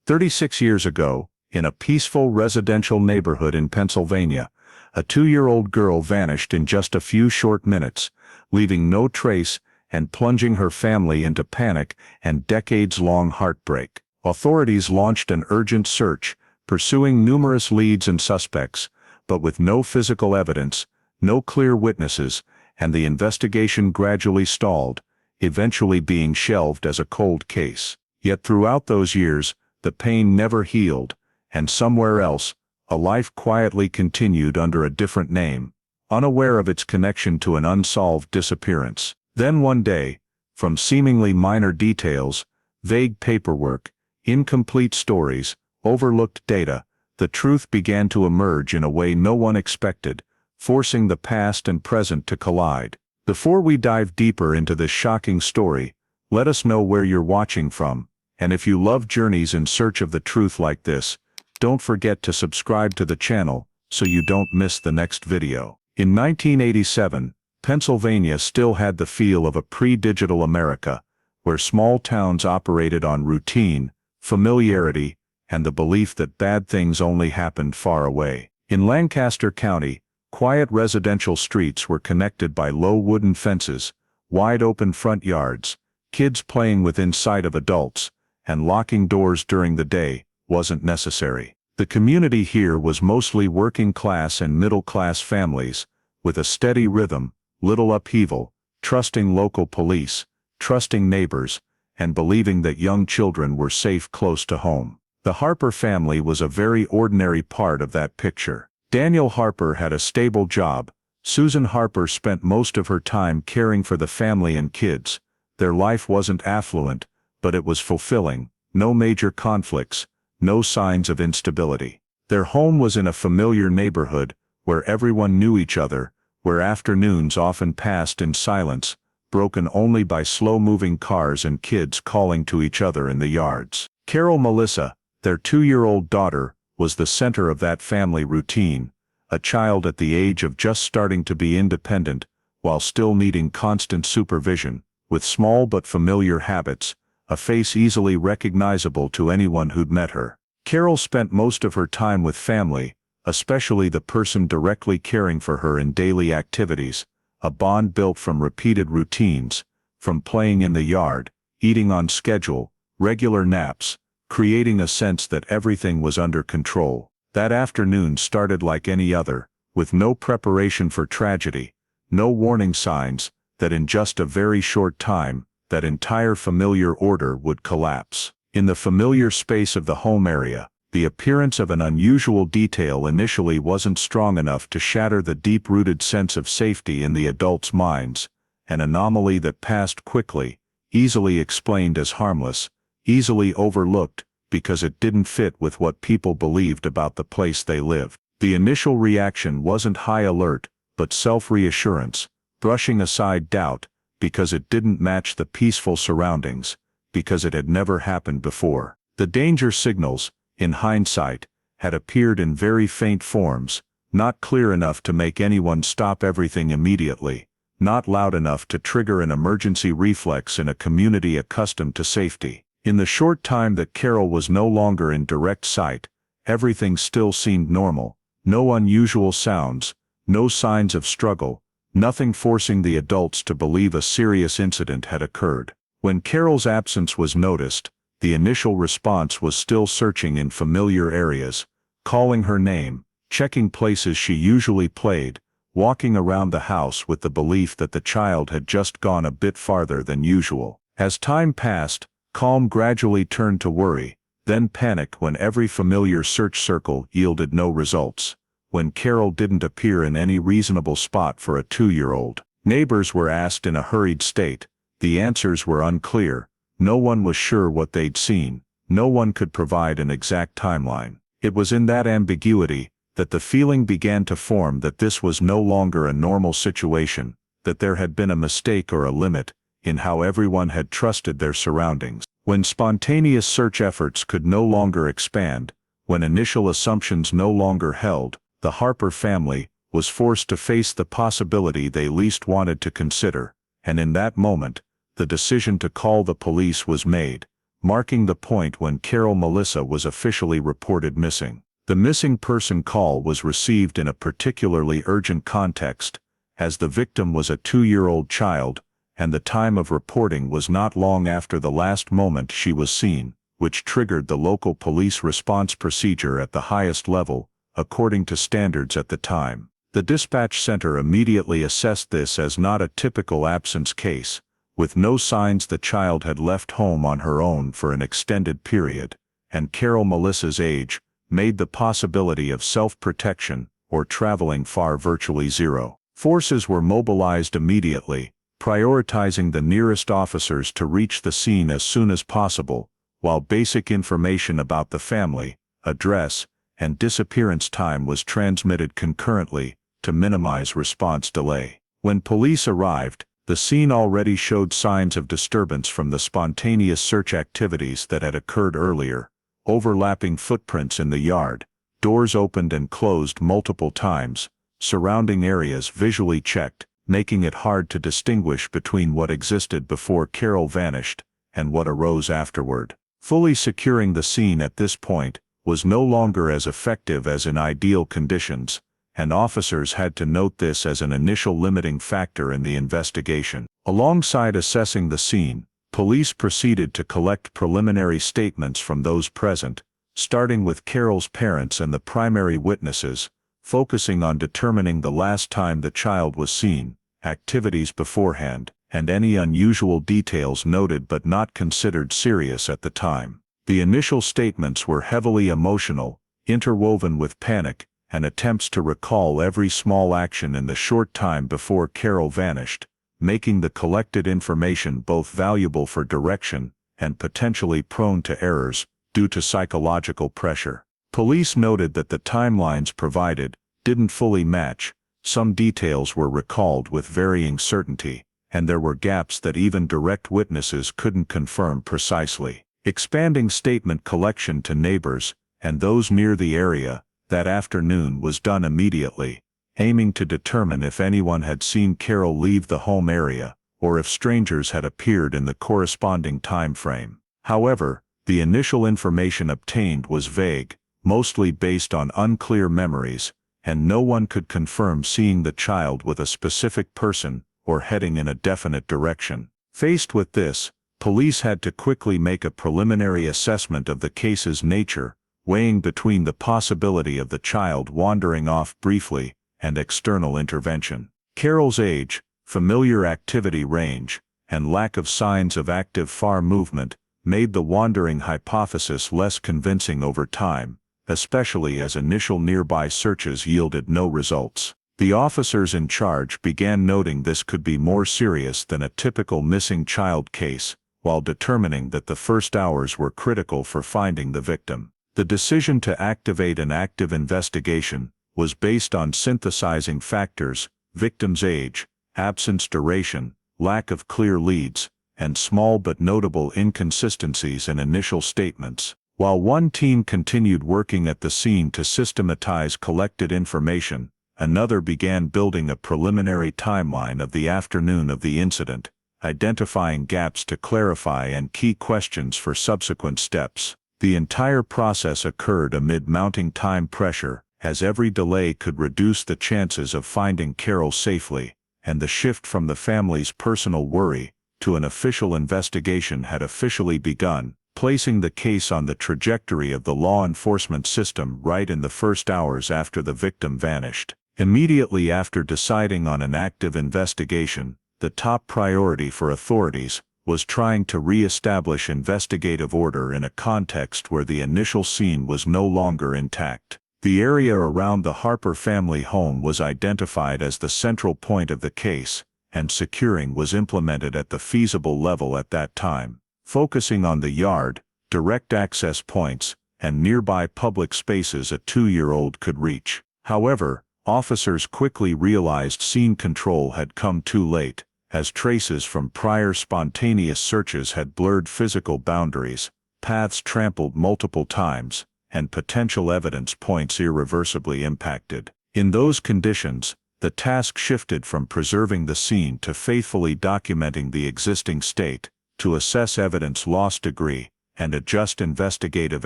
36 years ago, in a peaceful residential neighborhood in Pennsylvania, a 2-year-old girl vanished in just a few short minutes, leaving no trace and plunging her family into panic and decades-long heartbreak. Authorities launched an urgent search, pursuing numerous leads and suspects, but with no physical evidence, no clear witnesses, and the investigation gradually stalled, eventually being shelved as a cold case. Yet throughout those years, the pain never healed, and somewhere else, a life quietly continued under a different name, unaware of its connection to an unsolved disappearance. Then one day, from seemingly minor details, vague paperwork, incomplete stories, overlooked data, the truth began to emerge in a way no one expected, forcing the past and present to collide. Before we dive deeper into this shocking story, let us know where you're watching from, and if you love journeys in search of the truth like this, don't forget to subscribe to the channel so you don't miss the next video. In 1987, Pennsylvania still had the feel of a pre-digital America, where small towns operated on routine, familiarity, and the belief that bad things only happened far away. In Lancaster County, quiet residential streets were connected by low wooden fences, wide-open front yards, kids playing within sight of adults, and locking doors during the day wasn't necessary. The community here was mostly working-class and middle-class families, with a steady rhythm, little upheaval, trusting local police, trusting neighbors, and believing that young children were safe close to home. The Harper family was a very ordinary part of that picture. Daniel Harper had a stable job. Susan Harper spent most of her time caring for the family and kids. Their life wasn't affluent, but it was fulfilling. No major conflicts, no signs of instability. Their home was in a familiar neighborhood, where everyone knew each other, where afternoons often passed in silence, broken only by slow-moving cars and kids calling to each other in the yards. Carol Melissa, their 2-year-old daughter, was the center of that family routine, a child at the age of just starting to be independent, while still needing constant supervision, with small but familiar habits, a face easily recognizable to anyone who'd met her. Carol spent most of her time with family, especially the person directly caring for her in daily activities, a bond built from repeated routines, from playing in the yard, eating on schedule, regular naps, creating a sense that everything was under control. That afternoon started like any other, with no preparation for tragedy, no warning signs that in just a very short time, that entire familiar order would collapse. In the familiar space of the home area, the appearance of an unusual detail initially wasn't strong enough to shatter the deep-rooted sense of safety in the adults' minds, an anomaly that passed quickly, easily explained as harmless, easily overlooked because it didn't fit with what people believed about the place they lived. The initial reaction wasn't high alert, but self-reassurance, brushing aside doubt, because it didn't match the peaceful surroundings, because it had never happened before. The danger signals, in hindsight, had appeared in very faint forms, not clear enough to make anyone stop everything immediately, not loud enough to trigger an emergency reflex in a community accustomed to safety. In the short time that Carol was no longer in direct sight, everything still seemed normal, no unusual sounds, no signs of struggle, nothing forcing the adults to believe a serious incident had occurred. When Carol's absence was noticed, the initial response was still searching in familiar areas, calling her name, checking places she usually played, walking around the house with the belief that the child had just gone a bit farther than usual. As time passed, calm gradually turned to worry, then panic when every familiar search circle yielded no results. When Carol didn't appear in any reasonable spot for a 2-year-old. Neighbors were asked in a hurried state. The answers were unclear. No one was sure what they'd seen. No one could provide an exact timeline. It was in that ambiguity that the feeling began to form that this was no longer a normal situation, that there had been a mistake or a limit in how everyone had trusted their surroundings. When spontaneous search efforts could no longer expand, when initial assumptions no longer held, the Harper family was forced to face the possibility they least wanted to consider, and in that moment, the decision to call the police was made, marking the point when Carol Melissa was officially reported missing. The missing person call was received in a particularly urgent context, as the victim was a 2-year-old child, and the time of reporting was not long after the last moment she was seen, which triggered the local police response procedure at the highest level, according to standards at the time. The dispatch center immediately assessed this as not a typical absence case, with no signs the child had left home on her own for an extended period, and Carol Melissa's age made the possibility of self-protection or traveling far virtually zero. Forces were mobilized immediately, prioritizing the nearest officers to reach the scene as soon as possible, while basic information about the family, address, and disappearance time was transmitted concurrently to minimize response delay. When police arrived, the scene already showed signs of disturbance from the spontaneous search activities that had occurred earlier. Overlapping footprints in the yard, doors opened and closed multiple times, surrounding areas visually checked, making it hard to distinguish between what existed before Carol vanished and what arose afterward. Fully securing the scene at this point was no longer as effective as in ideal conditions, and officers had to note this as an initial limiting factor in the investigation. Alongside assessing the scene, police proceeded to collect preliminary statements from those present, starting with Carol's parents and the primary witnesses, focusing on determining the last time the child was seen, activities beforehand, and any unusual details noted but not considered serious at the time. The initial statements were heavily emotional, interwoven with panic, and attempts to recall every small action in the short time before Carol vanished, making the collected information both valuable for direction and potentially prone to errors due to psychological pressure. Police noted that the timelines provided didn't fully match, some details were recalled with varying certainty, and there were gaps that even direct witnesses couldn't confirm precisely. Expanding statement collection to neighbors and those near the area that afternoon was done immediately, aiming to determine if anyone had seen Carol leave the home area, or if strangers had appeared in the corresponding time frame. However, the initial information obtained was vague, mostly based on unclear memories, and no one could confirm seeing the child with a specific person or heading in a definite direction. Faced with this, police had to quickly make a preliminary assessment of the case's nature, weighing between the possibility of the child wandering off briefly and external intervention. Carol's age, familiar activity range, and lack of signs of active far movement made the wandering hypothesis less convincing over time, especially as initial nearby searches yielded no results. The officers in charge began noting this could be more serious than a typical missing child case, while determining that the first hours were critical for finding the victim. The decision to activate an active investigation was based on synthesizing factors: victim's age, absence duration, lack of clear leads, and small but notable inconsistencies in initial statements. While one team continued working at the scene to systematize collected information, another began building a preliminary timeline of the afternoon of the incident, identifying gaps to clarify and key questions for subsequent steps. The entire process occurred amid mounting time pressure, as every delay could reduce the chances of finding Carol safely, and the shift from the family's personal worry to an official investigation had officially begun, placing the case on the trajectory of the law enforcement system right in the first hours after the victim vanished. Immediately after deciding on an active investigation, the top priority for authorities was trying to re-establish investigative order in a context where the initial scene was no longer intact. The area around the Harper family home was identified as the central point of the case, and securing was implemented at the feasible level at that time, focusing on the yard, direct access points, and nearby public spaces a 2-year-old could reach. However, officers quickly realized scene control had come too late, as traces from prior spontaneous searches had blurred physical boundaries, paths trampled multiple times, and potential evidence points irreversibly impacted. In those conditions, the task shifted from preserving the scene to faithfully documenting the existing state, to assess evidence loss degree, and adjust investigative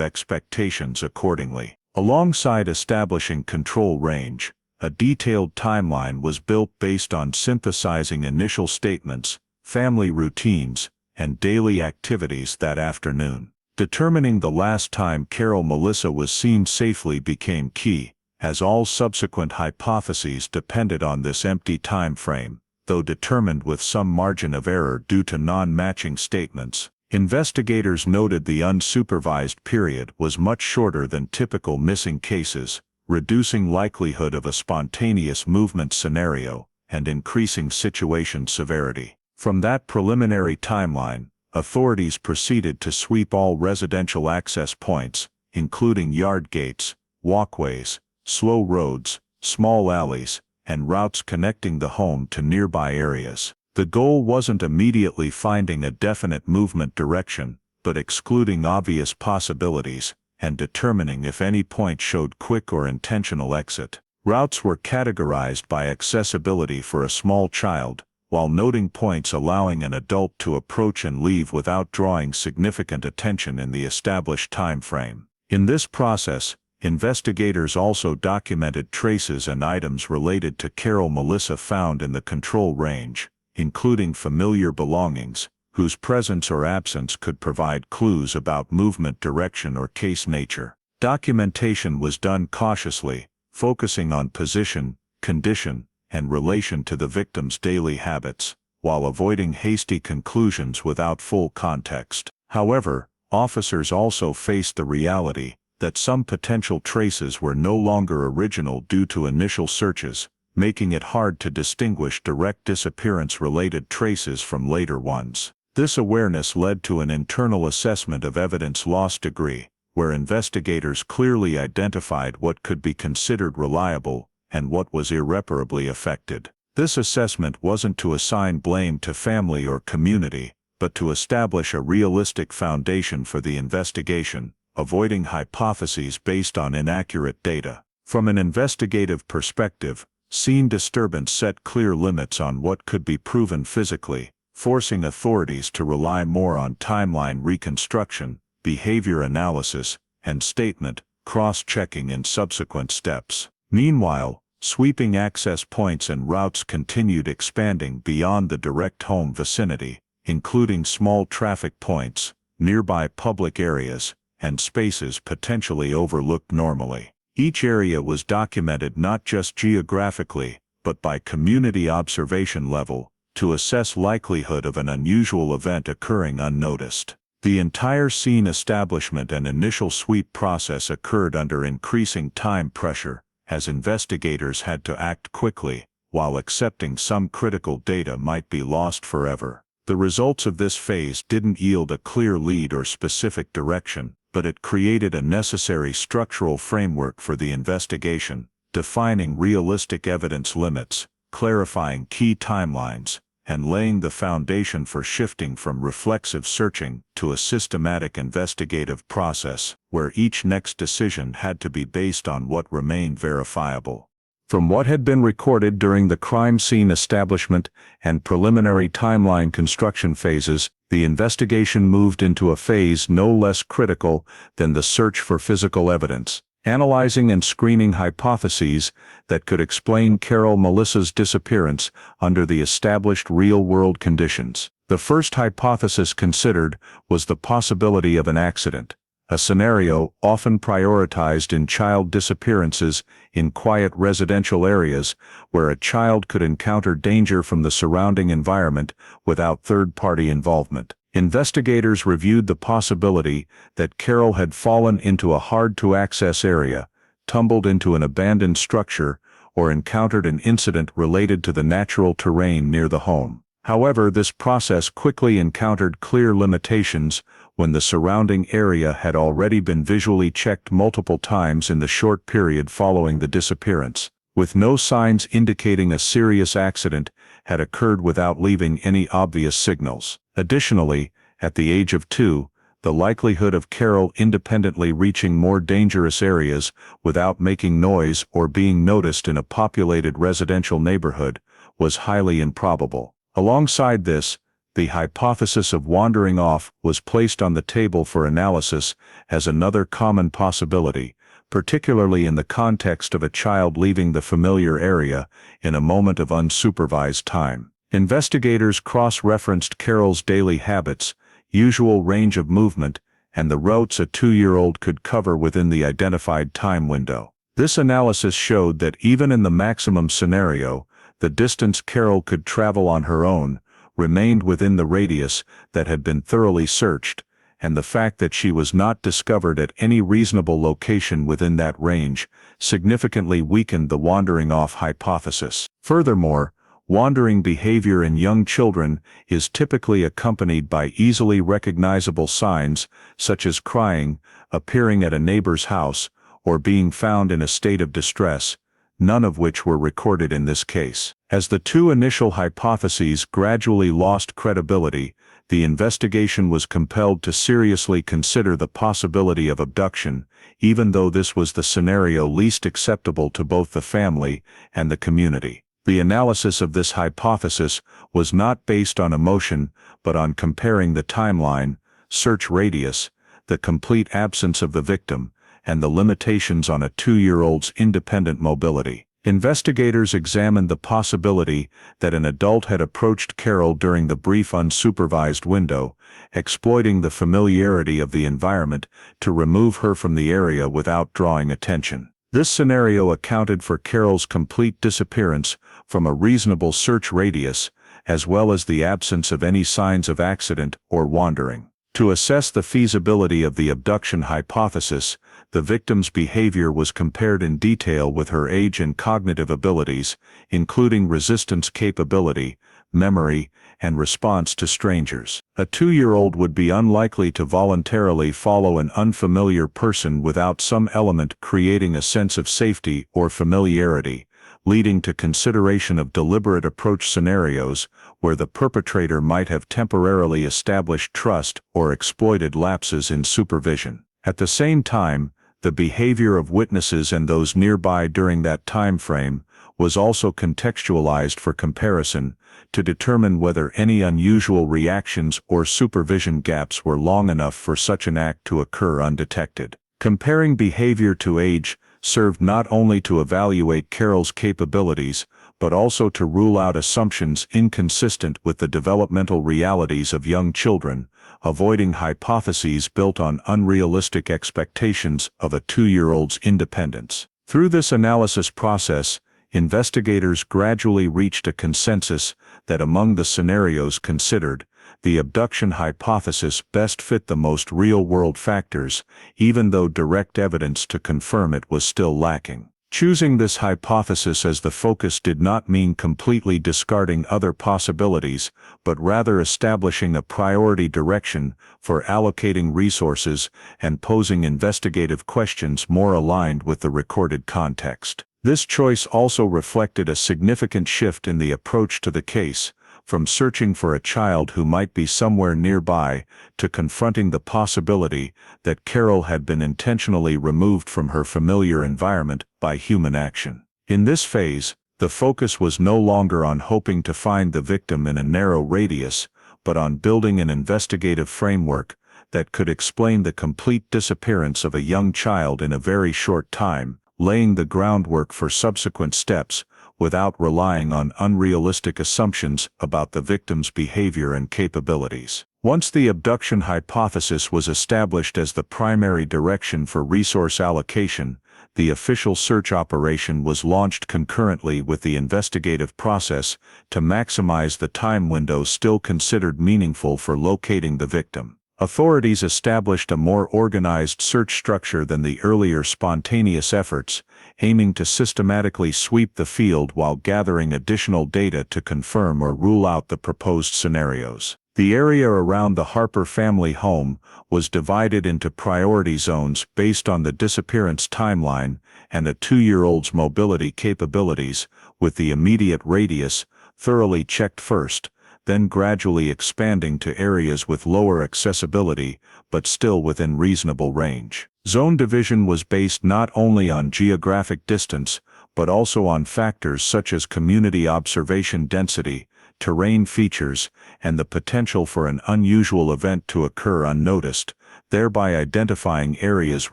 expectations accordingly. Alongside establishing control range, a detailed timeline was built based on synthesizing initial statements, family routines, and daily activities that afternoon. Determining the last time Carol Melissa was seen safely became key, as all subsequent hypotheses depended on this empty time frame, though determined with some margin of error due to non-matching statements. Investigators noted the unsupervised period was much shorter than typical missing cases, reducing likelihood of a spontaneous movement scenario and increasing situation severity. From that preliminary timeline, authorities proceeded to sweep all residential access points, including yard gates, walkways, slow roads, small alleys, and routes connecting the home to nearby areas. The goal wasn't immediately finding a definite movement direction, but excluding obvious possibilities and determining if any point showed quick or intentional exit. Routes were categorized by accessibility for a small child, while noting points allowing an adult to approach and leave without drawing significant attention in the established time frame. In this process, investigators also documented traces and items related to Carol Melissa found in the control range, including familiar belongings, whose presence or absence could provide clues about movement direction or case nature. Documentation was done cautiously, focusing on position, condition, and relation to the victim's daily habits, while avoiding hasty conclusions without full context. However, officers also faced the reality that some potential traces were no longer original due to initial searches, making it hard to distinguish direct disappearance-related traces from later ones. This awareness led to an internal assessment of evidence loss degree, where investigators clearly identified what could be considered reliable and what was irreparably affected. This assessment wasn't to assign blame to family or community, but to establish a realistic foundation for the investigation, avoiding hypotheses based on inaccurate data. From an investigative perspective, scene disturbance set clear limits on what could be proven physically, forcing authorities to rely more on timeline reconstruction, behavior analysis, and statement cross-checking in subsequent steps. Meanwhile, sweeping access points and routes continued expanding beyond the direct home vicinity, including small traffic points, nearby public areas, and spaces potentially overlooked normally. Each area was documented not just geographically, but by community observation level, to assess likelihood of an unusual event occurring unnoticed. The entire scene establishment and initial sweep process occurred under increasing time pressure, as investigators had to act quickly, while accepting some critical data might be lost forever. The results of this phase didn't yield a clear lead or specific direction, but it created a necessary structural framework for the investigation, defining realistic evidence limits, clarifying key timelines, and laying the foundation for shifting from reflexive searching to a systematic investigative process, where each next decision had to be based on what remained verifiable. From what had been recorded during the crime scene establishment and preliminary timeline construction phases, the investigation moved into a phase no less critical than the search for physical evidence, analyzing and screening hypotheses that could explain Carol Melissa's disappearance under the established real-world conditions. The first hypothesis considered was the possibility of an accident, a scenario often prioritized in child disappearances in quiet residential areas where a child could encounter danger from the surrounding environment without third-party involvement. Investigators reviewed the possibility that Carol had fallen into a hard-to-access area, tumbled into an abandoned structure, or encountered an incident related to the natural terrain near the home. However, this process quickly encountered clear limitations when the surrounding area had already been visually checked multiple times in the short period following the disappearance, with no signs indicating a serious accident had occurred without leaving any obvious signals. Additionally, at the age of 2, the likelihood of Carol independently reaching more dangerous areas without making noise or being noticed in a populated residential neighborhood was highly improbable. Alongside this, The hypothesis of wandering off was placed on the table for analysis as another common possibility, particularly in the context of a child leaving the familiar area in a moment of unsupervised time. Investigators cross-referenced Carol's daily habits, usual range of movement, and the routes a 2-year-old could cover within the identified time window. This analysis showed that even in the maximum scenario, the distance Carol could travel on her own remained within the radius that had been thoroughly searched, and the fact that she was not discovered at any reasonable location within that range significantly weakened the wandering off hypothesis. Furthermore, wandering behavior in young children is typically accompanied by easily recognizable signs such as crying, appearing at a neighbor's house, or being found in a state of distress, none of which were recorded in this case. As the two initial hypotheses gradually lost credibility, the investigation was compelled to seriously consider the possibility of abduction, even though this was the scenario least acceptable to both the family and the community. The analysis of this hypothesis was not based on emotion, but on comparing the timeline, search radius, the complete absence of the victim, and the limitations on a 2-year-old's independent mobility. Investigators examined the possibility that an adult had approached Carol during the brief unsupervised window, exploiting the familiarity of the environment to remove her from the area without drawing attention. This scenario accounted for Carol's complete disappearance from a reasonable search radius, as well as the absence of any signs of accident or wandering. To assess the feasibility of the abduction hypothesis, the victim's behavior was compared in detail with her age and cognitive abilities, including resistance capability, memory, and response to strangers. A 2-year-old would be unlikely to voluntarily follow an unfamiliar person without some element creating a sense of safety or familiarity, leading to consideration of deliberate approach scenarios where the perpetrator might have temporarily established trust or exploited lapses in supervision. At the same time, the behavior of witnesses and those nearby during that time frame was also contextualized for comparison to determine whether any unusual reactions or supervision gaps were long enough for such an act to occur undetected. Comparing behavior to age served not only to evaluate Carol's capabilities, but also to rule out assumptions inconsistent with the developmental realities of young children, avoiding hypotheses built on unrealistic expectations of a 2-year-old's independence. Through this analysis process, investigators gradually reached a consensus that among the scenarios considered, the abduction hypothesis best fit the most real-world factors, even though direct evidence to confirm it was still lacking. Choosing this hypothesis as the focus did not mean completely discarding other possibilities, but rather establishing a priority direction for allocating resources and posing investigative questions more aligned with the recorded context. This choice also reflected a significant shift in the approach to the case, from searching for a child who might be somewhere nearby to confronting the possibility that Carol had been intentionally removed from her familiar environment by human action. In this phase, the focus was no longer on hoping to find the victim in a narrow radius, but on building an investigative framework that could explain the complete disappearance of a young child in a very short time, laying the groundwork for subsequent steps without relying on unrealistic assumptions about the victim's behavior and capabilities. Once the abduction hypothesis was established as the primary direction for resource allocation, the official search operation was launched concurrently with the investigative process to maximize the time window still considered meaningful for locating the victim. Authorities established a more organized search structure than the earlier spontaneous efforts, aiming to systematically sweep the field while gathering additional data to confirm or rule out the proposed scenarios. The area around the Harper family home was divided into priority zones based on the disappearance timeline and a 2-year-old's mobility capabilities, with the immediate radius thoroughly checked first, then gradually expanding to areas with lower accessibility but still within reasonable range. Zone division was based not only on geographic distance but also on factors such as community observation density, terrain features, and the potential for an unusual event to occur unnoticed, thereby identifying areas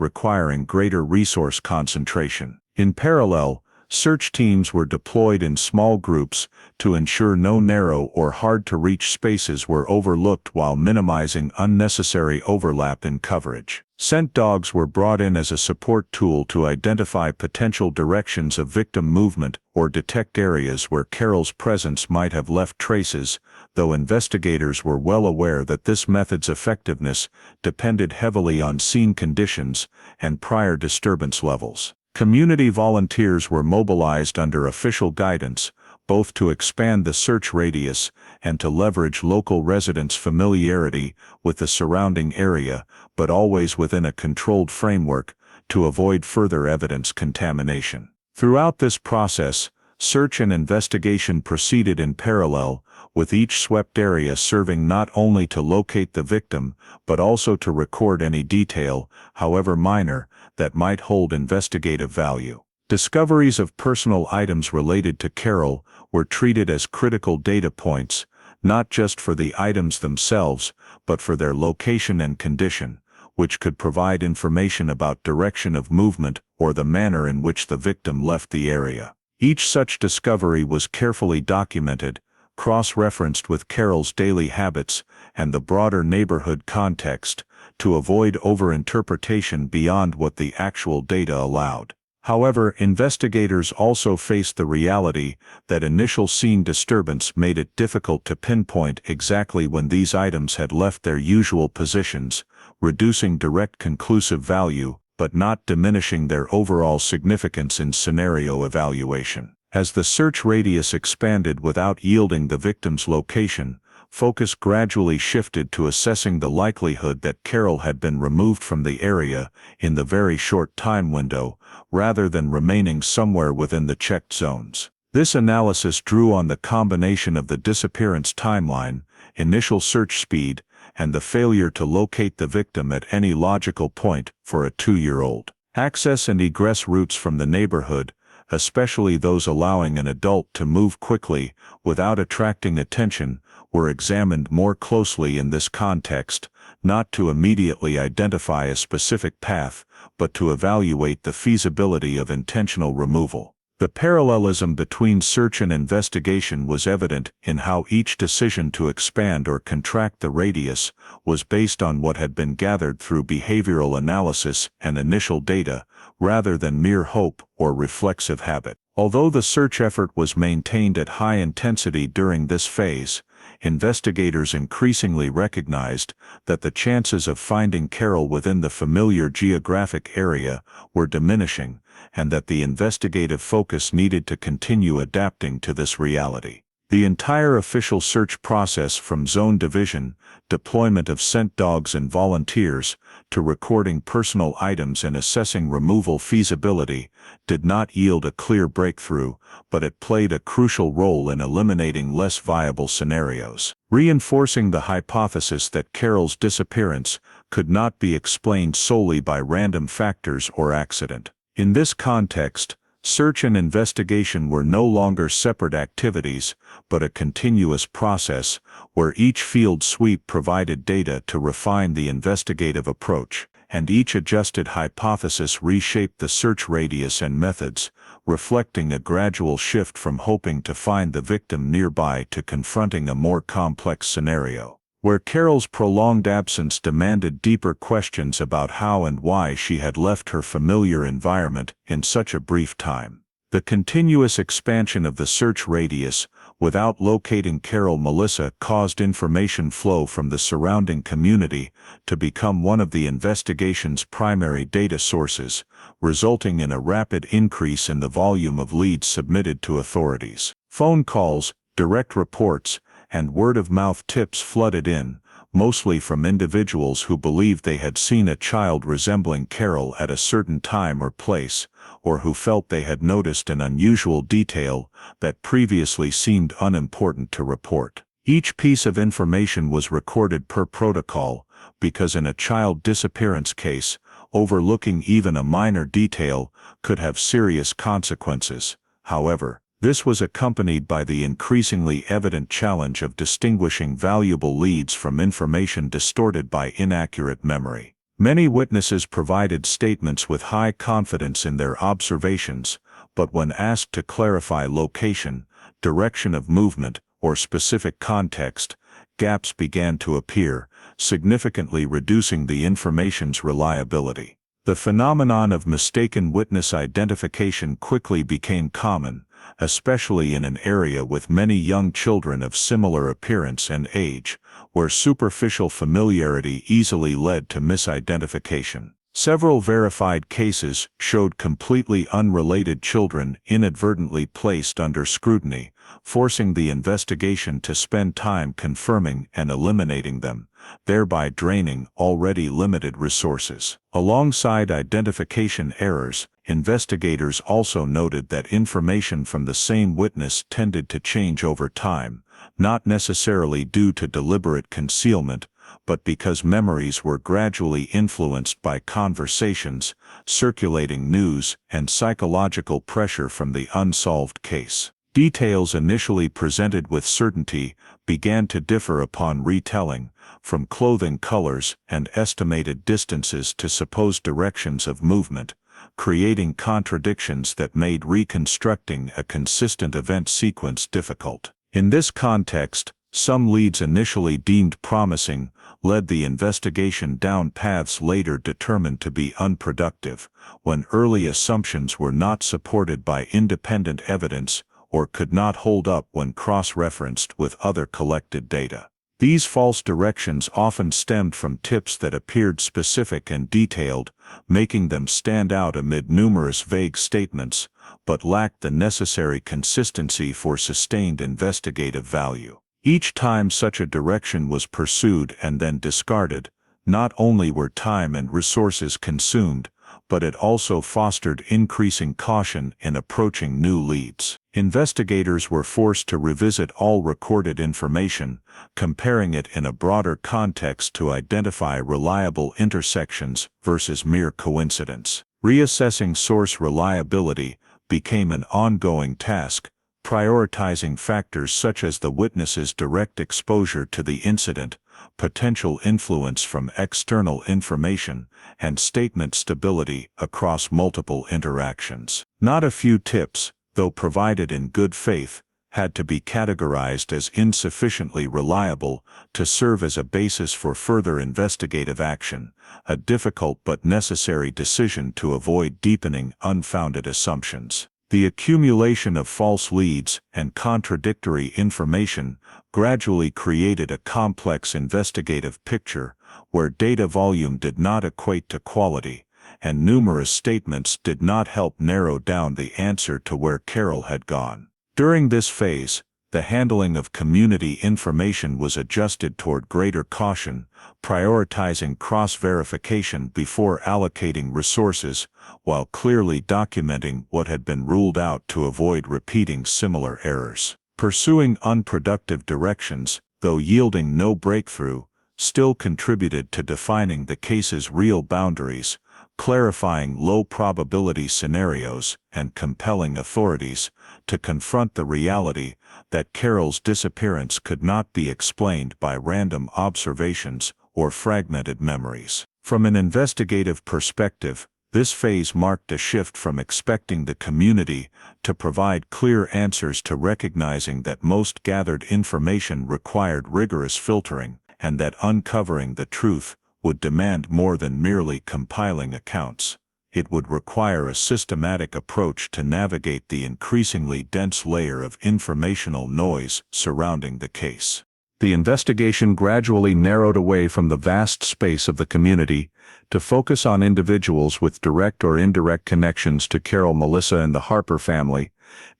requiring greater resource concentration. In parallel, search teams were deployed in small groups to ensure no narrow or hard-to-reach spaces were overlooked while minimizing unnecessary overlap in coverage. Scent dogs were brought in as a support tool to identify potential directions of victim movement or detect areas where Carol's presence might have left traces, though investigators were well aware that this method's effectiveness depended heavily on scene conditions and prior disturbance levels. Community volunteers were mobilized under official guidance, both to expand the search radius and to leverage local residents' familiarity with the surrounding area, but always within a controlled framework to avoid further evidence contamination. Throughout this process, search and investigation proceeded in parallel, with each swept area serving not only to locate the victim, but also to record any detail, however minor, that might hold investigative value. Discoveries of personal items related to Carol were treated as critical data points, not just for the items themselves, but for their location and condition, which could provide information about direction of movement or the manner in which the victim left the area. Each such discovery was carefully documented, cross-referenced with Carol's daily habits and the broader neighborhood context, to avoid overinterpretation beyond what the actual data allowed. However, investigators also faced the reality that initial scene disturbance made it difficult to pinpoint exactly when these items had left their usual positions, reducing direct conclusive value, but not diminishing their overall significance in scenario evaluation. As the search radius expanded without yielding the victim's location, focus gradually shifted to assessing the likelihood that Carol had been removed from the area in the very short time window, rather than remaining somewhere within the checked zones. This analysis drew on the combination of the disappearance timeline, initial search speed, and the failure to locate the victim at any logical point for a 2-year-old. Access and egress routes from the neighborhood, especially those allowing an adult to move quickly without attracting attention, were examined more closely in this context, not to immediately identify a specific path, but to evaluate the feasibility of intentional removal. The parallelism between search and investigation was evident in how each decision to expand or contract the radius was based on what had been gathered through behavioral analysis and initial data, rather than mere hope or reflexive habit. Although the search effort was maintained at high intensity during this phase, investigators increasingly recognized that the chances of finding Carol within the familiar geographic area were diminishing, and that the investigative focus needed to continue adapting to this reality. The entire official search process, from zone division, deployment of scent dogs and volunteers, to recording personal items and assessing removal feasibility, did not yield a clear breakthrough, but it played a crucial role in eliminating less viable scenarios, reinforcing the hypothesis that Carol's disappearance could not be explained solely by random factors or accident. In this context, search and investigation were no longer separate activities, but a continuous process, where each field sweep provided data to refine the investigative approach, and each adjusted hypothesis reshaped the search radius and methods, reflecting a gradual shift from hoping to find the victim nearby to confronting a more complex scenario, where Carol's prolonged absence demanded deeper questions about how and why she had left her familiar environment in such a brief time. The continuous expansion of the search radius, without locating Carol Melissa, caused information flow from the surrounding community to become one of the investigation's primary data sources, resulting in a rapid increase in the volume of leads submitted to authorities. Phone calls, direct reports, and word-of-mouth tips flooded in, mostly from individuals who believed they had seen a child resembling Carol at a certain time or place, or who felt they had noticed an unusual detail that previously seemed unimportant to report. Each piece of information was recorded per protocol, because in a child disappearance case, overlooking even a minor detail could have serious consequences. However, This was accompanied by the increasingly evident challenge of distinguishing valuable leads from information distorted by inaccurate memory. Many witnesses provided statements with high confidence in their observations, but when asked to clarify location, direction of movement, or specific context, gaps began to appear, significantly reducing the information's reliability. The phenomenon of mistaken witness identification quickly became common, especially in an area with many young children of similar appearance and age, where superficial familiarity easily led to misidentification. Several verified cases showed completely unrelated children inadvertently placed under scrutiny, forcing the investigation to spend time confirming and eliminating them, thereby draining already limited resources. Alongside identification errors, investigators also noted that information from the same witness tended to change over time, not necessarily due to deliberate concealment, but because memories were gradually influenced by conversations, circulating news, and psychological pressure from the unsolved case. Details initially presented with certainty began to differ upon retelling, from clothing colors and estimated distances to supposed directions of movement, creating contradictions that made reconstructing a consistent event sequence difficult. In this context, some leads initially deemed promising led the investigation down paths later determined to be unproductive, when early assumptions were not supported by independent evidence or could not hold up when cross-referenced with other collected data. These false directions often stemmed from tips that appeared specific and detailed, making them stand out amid numerous vague statements, but lacked the necessary consistency for sustained investigative value. Each time such a direction was pursued and then discarded, not only were time and resources consumed, but it also fostered increasing caution in approaching new leads. Investigators were forced to revisit all recorded information, comparing it in a broader context to identify reliable intersections versus mere coincidence. Reassessing source reliability became an ongoing task, prioritizing factors such as the witness's direct exposure to the incident, potential influence from external information, and statement stability across multiple interactions. Not a few tips, though provided in good faith, had to be categorized as insufficiently reliable to serve as a basis for further investigative action, a difficult but necessary decision to avoid deepening unfounded assumptions. The accumulation of false leads and contradictory information gradually created a complex investigative picture where data volume did not equate to quality, and numerous statements did not help narrow down the answer to where Carol had gone. During this phase, the handling of community information was adjusted toward greater caution, prioritizing cross-verification before allocating resources, while clearly documenting what had been ruled out to avoid repeating similar errors. Pursuing unproductive directions, though yielding no breakthrough, still contributed to defining the case's real boundaries, clarifying low-probability scenarios, and compelling authorities to confront the reality that Carol's disappearance could not be explained by random observations or fragmented memories. From an investigative perspective, this phase marked a shift from expecting the community to provide clear answers to recognizing that most gathered information required rigorous filtering, and that uncovering the truth would demand more than merely compiling accounts. It would require a systematic approach to navigate the increasingly dense layer of informational noise surrounding the case. The investigation gradually narrowed away from the vast space of the community to focus on individuals with direct or indirect connections to Carol, Melissa, and the Harper family,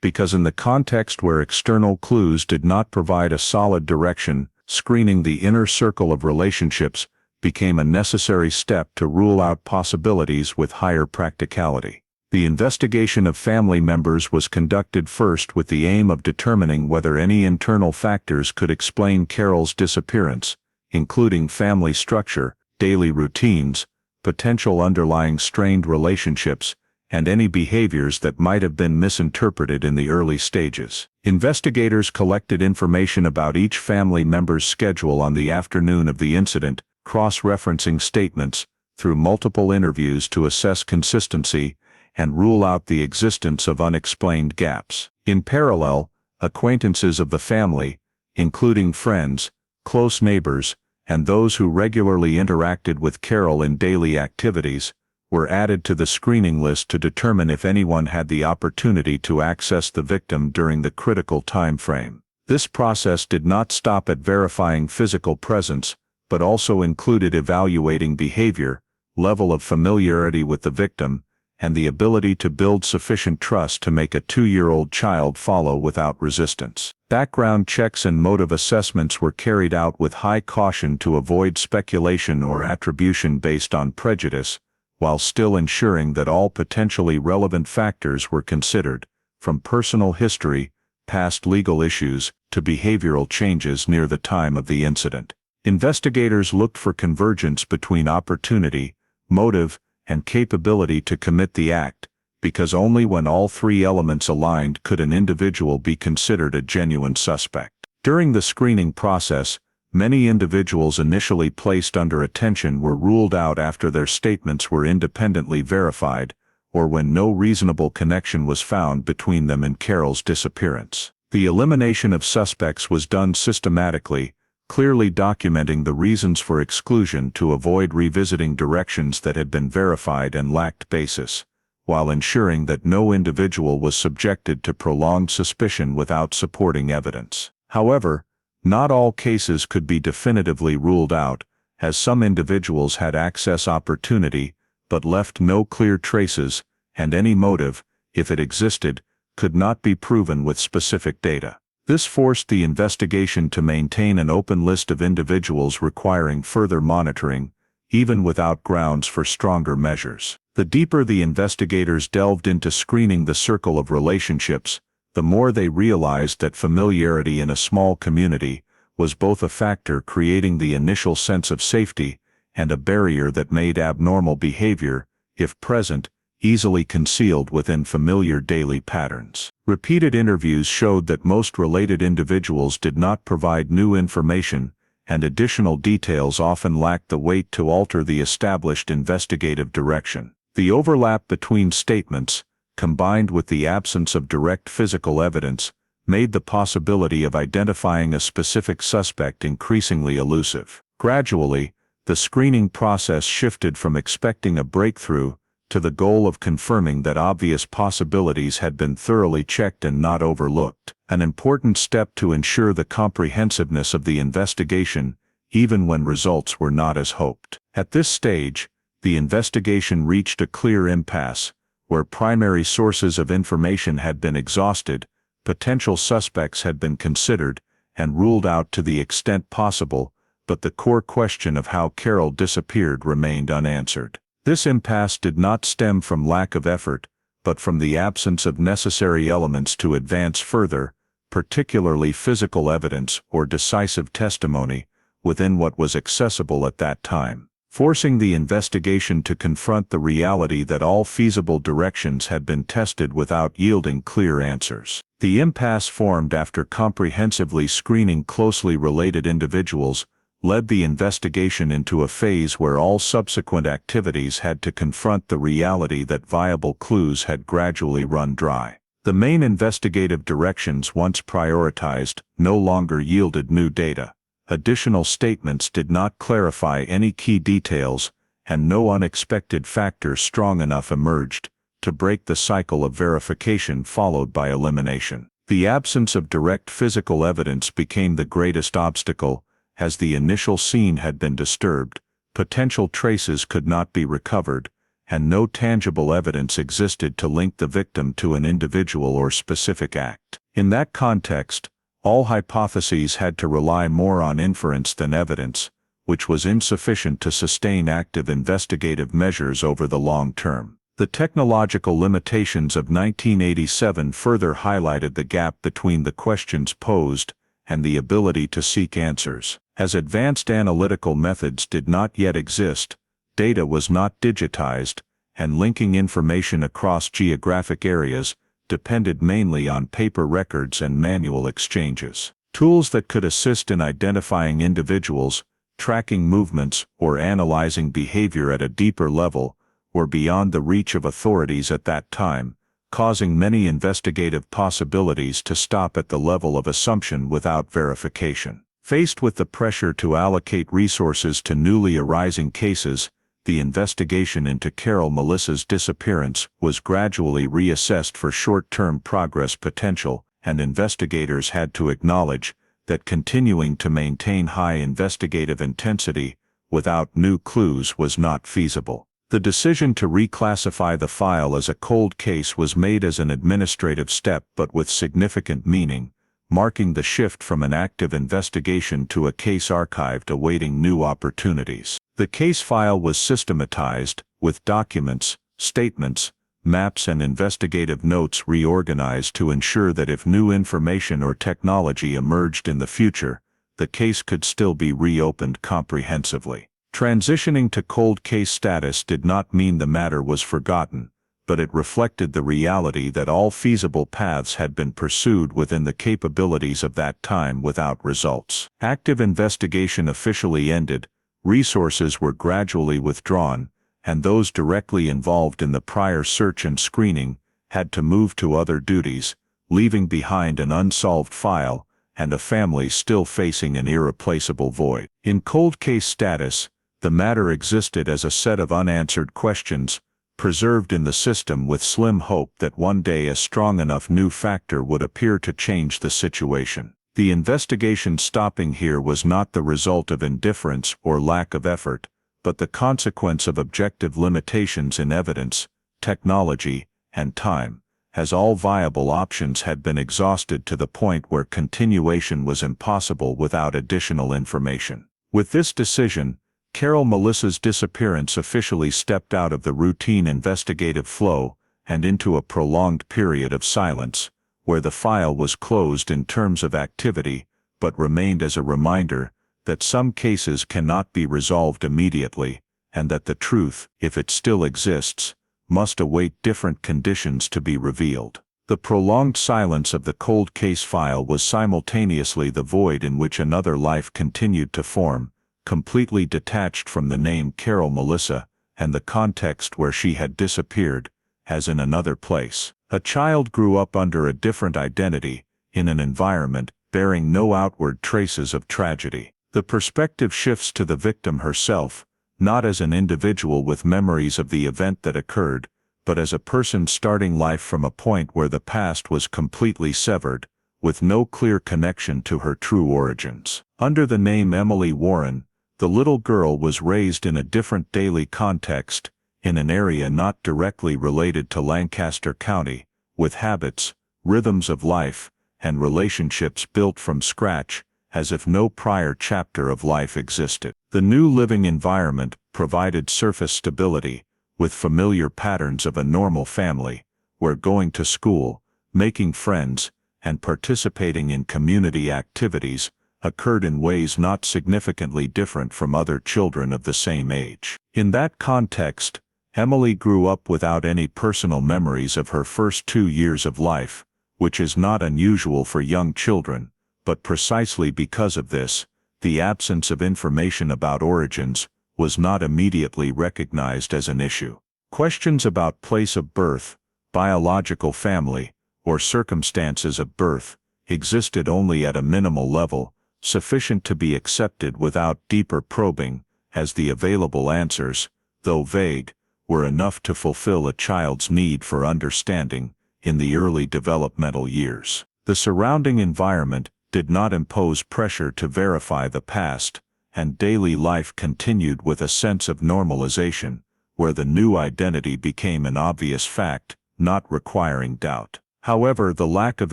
because in the context where external clues did not provide a solid direction, screening the inner circle of relationships became a necessary step to rule out possibilities with higher practicality. The investigation of family members was conducted first with the aim of determining whether any internal factors could explain Carol's disappearance, including family structure, daily routines, potential underlying strained relationships, and any behaviors that might have been misinterpreted in the early stages. Investigators collected information about each family member's schedule on the afternoon of the incident, cross-referencing statements through multiple interviews to assess consistency and rule out the existence of unexplained gaps. In parallel, acquaintances of the family, including friends, close neighbors, and those who regularly interacted with Carol in daily activities, were added to the screening list to determine if anyone had the opportunity to access the victim during the critical time frame. This process did not stop at verifying physical presence, but also included evaluating behavior, level of familiarity with the victim, and the ability to build sufficient trust to make a 2-year-old child follow without resistance. Background checks and motive assessments were carried out with high caution to avoid speculation or attribution based on prejudice, while still ensuring that all potentially relevant factors were considered, from personal history, past legal issues, to behavioral changes near the time of the incident. Investigators looked for convergence between opportunity, motive, and capability to commit the act, because only when all three elements aligned could an individual be considered a genuine suspect. During the screening process, many individuals initially placed under attention were ruled out after their statements were independently verified, or when no reasonable connection was found between them and Carol's disappearance. The elimination of suspects was done systematically, clearly documenting the reasons for exclusion to avoid revisiting directions that had been verified and lacked basis, while ensuring that no individual was subjected to prolonged suspicion without supporting evidence. However, not all cases could be definitively ruled out, as some individuals had access opportunity but left no clear traces, and any motive, if it existed, could not be proven with specific data. This forced the investigation to maintain an open list of individuals requiring further monitoring, even without grounds for stronger measures. The deeper the investigators delved into screening the circle of relationships, the more they realized that familiarity in a small community was both a factor creating the initial sense of safety and a barrier that made abnormal behavior, if present, easily concealed within familiar daily patterns. Repeated interviews showed that most related individuals did not provide new information, and additional details often lacked the weight to alter the established investigative direction. The overlap between statements, combined with the absence of direct physical evidence, made the possibility of identifying a specific suspect increasingly elusive. Gradually, the screening process shifted from expecting a breakthrough to the goal of confirming that obvious possibilities had been thoroughly checked and not overlooked, an important step to ensure the comprehensiveness of the investigation, even when results were not as hoped. At this stage, the investigation reached a clear impasse, where primary sources of information had been exhausted, potential suspects had been considered and ruled out to the extent possible, but the core question of how Carol disappeared remained unanswered. This impasse did not stem from lack of effort, but from the absence of necessary elements to advance further, particularly physical evidence or decisive testimony, within what was accessible at that time, forcing the investigation to confront the reality that all feasible directions had been tested without yielding clear answers. The impasse formed after comprehensively screening closely related individuals led the investigation into a phase where all subsequent activities had to confront the reality that viable clues had gradually run dry. The main investigative directions once prioritized no longer yielded new data. Additional statements did not clarify any key details, and no unexpected factor strong enough emerged to break the cycle of verification followed by elimination. The absence of direct physical evidence became the greatest obstacle. As the initial scene had been disturbed, potential traces could not be recovered, and no tangible evidence existed to link the victim to an individual or specific act. In that context, all hypotheses had to rely more on inference than evidence, which was insufficient to sustain active investigative measures over the long term. The technological limitations of 1987 further highlighted the gap between the questions posed and the ability to seek answers. As advanced analytical methods did not yet exist, data was not digitized, and linking information across geographic areas depended mainly on paper records and manual exchanges. Tools that could assist in identifying individuals, tracking movements, or analyzing behavior at a deeper level were beyond the reach of authorities at that time, causing many investigative possibilities to stop at the level of assumption without verification. Faced with the pressure to allocate resources to newly arising cases, the investigation into Carol Melissa's disappearance was gradually reassessed for short-term progress potential, and investigators had to acknowledge that continuing to maintain high investigative intensity without new clues was not feasible. The decision to reclassify the file as a cold case was made as an administrative step but with significant meaning, marking the shift from an active investigation to a case archived awaiting new opportunities. The case file was systematized, with documents, statements, maps and investigative notes reorganized to ensure that if new information or technology emerged in the future, the case could still be reopened comprehensively. Transitioning to cold case status did not mean the matter was forgotten, but it reflected the reality that all feasible paths had been pursued within the capabilities of that time without results. Active investigation officially ended, resources were gradually withdrawn, and those directly involved in the prior search and screening had to move to other duties, leaving behind an unsolved file and a family still facing an irreplaceable void. In cold case status, the matter existed as a set of unanswered questions, preserved in the system with slim hope that one day a strong enough new factor would appear to change the situation. The investigation stopping here was not the result of indifference or lack of effort, but the consequence of objective limitations in evidence, technology, and time, as all viable options had been exhausted to the point where continuation was impossible without additional information. With this decision, Carol Melissa's disappearance officially stepped out of the routine investigative flow and into a prolonged period of silence, where the file was closed in terms of activity, but remained as a reminder that some cases cannot be resolved immediately, and that the truth, if it still exists, must await different conditions to be revealed. The prolonged silence of the cold case file was simultaneously the void in which another life continued to form, completely detached from the name Carol Melissa and the context where she had disappeared, as in another place. A child grew up under a different identity, in an environment bearing no outward traces of tragedy. The perspective shifts to the victim herself, not as an individual with memories of the event that occurred, but as a person starting life from a point where the past was completely severed, with no clear connection to her true origins. Under the name Emily Warren, the little girl was raised in a different daily context, in an area not directly related to Lancaster County, with habits, rhythms of life, and relationships built from scratch, as if no prior chapter of life existed. The new living environment provided surface stability, with familiar patterns of a normal family, where going to school, making friends, and participating in community activities occurred in ways not significantly different from other children of the same age. In that context, Emily grew up without any personal memories of her first 2 years of life, which is not unusual for young children, but precisely because of this, the absence of information about origins was not immediately recognized as an issue. Questions about place of birth, biological family, or circumstances of birth existed only at a minimal level, sufficient to be accepted without deeper probing, as the available answers, though vague, were enough to fulfill a child's need for understanding in the early developmental years. The surrounding environment did not impose pressure to verify the past, and daily life continued with a sense of normalization, where the new identity became an obvious fact, not requiring doubt. However, the lack of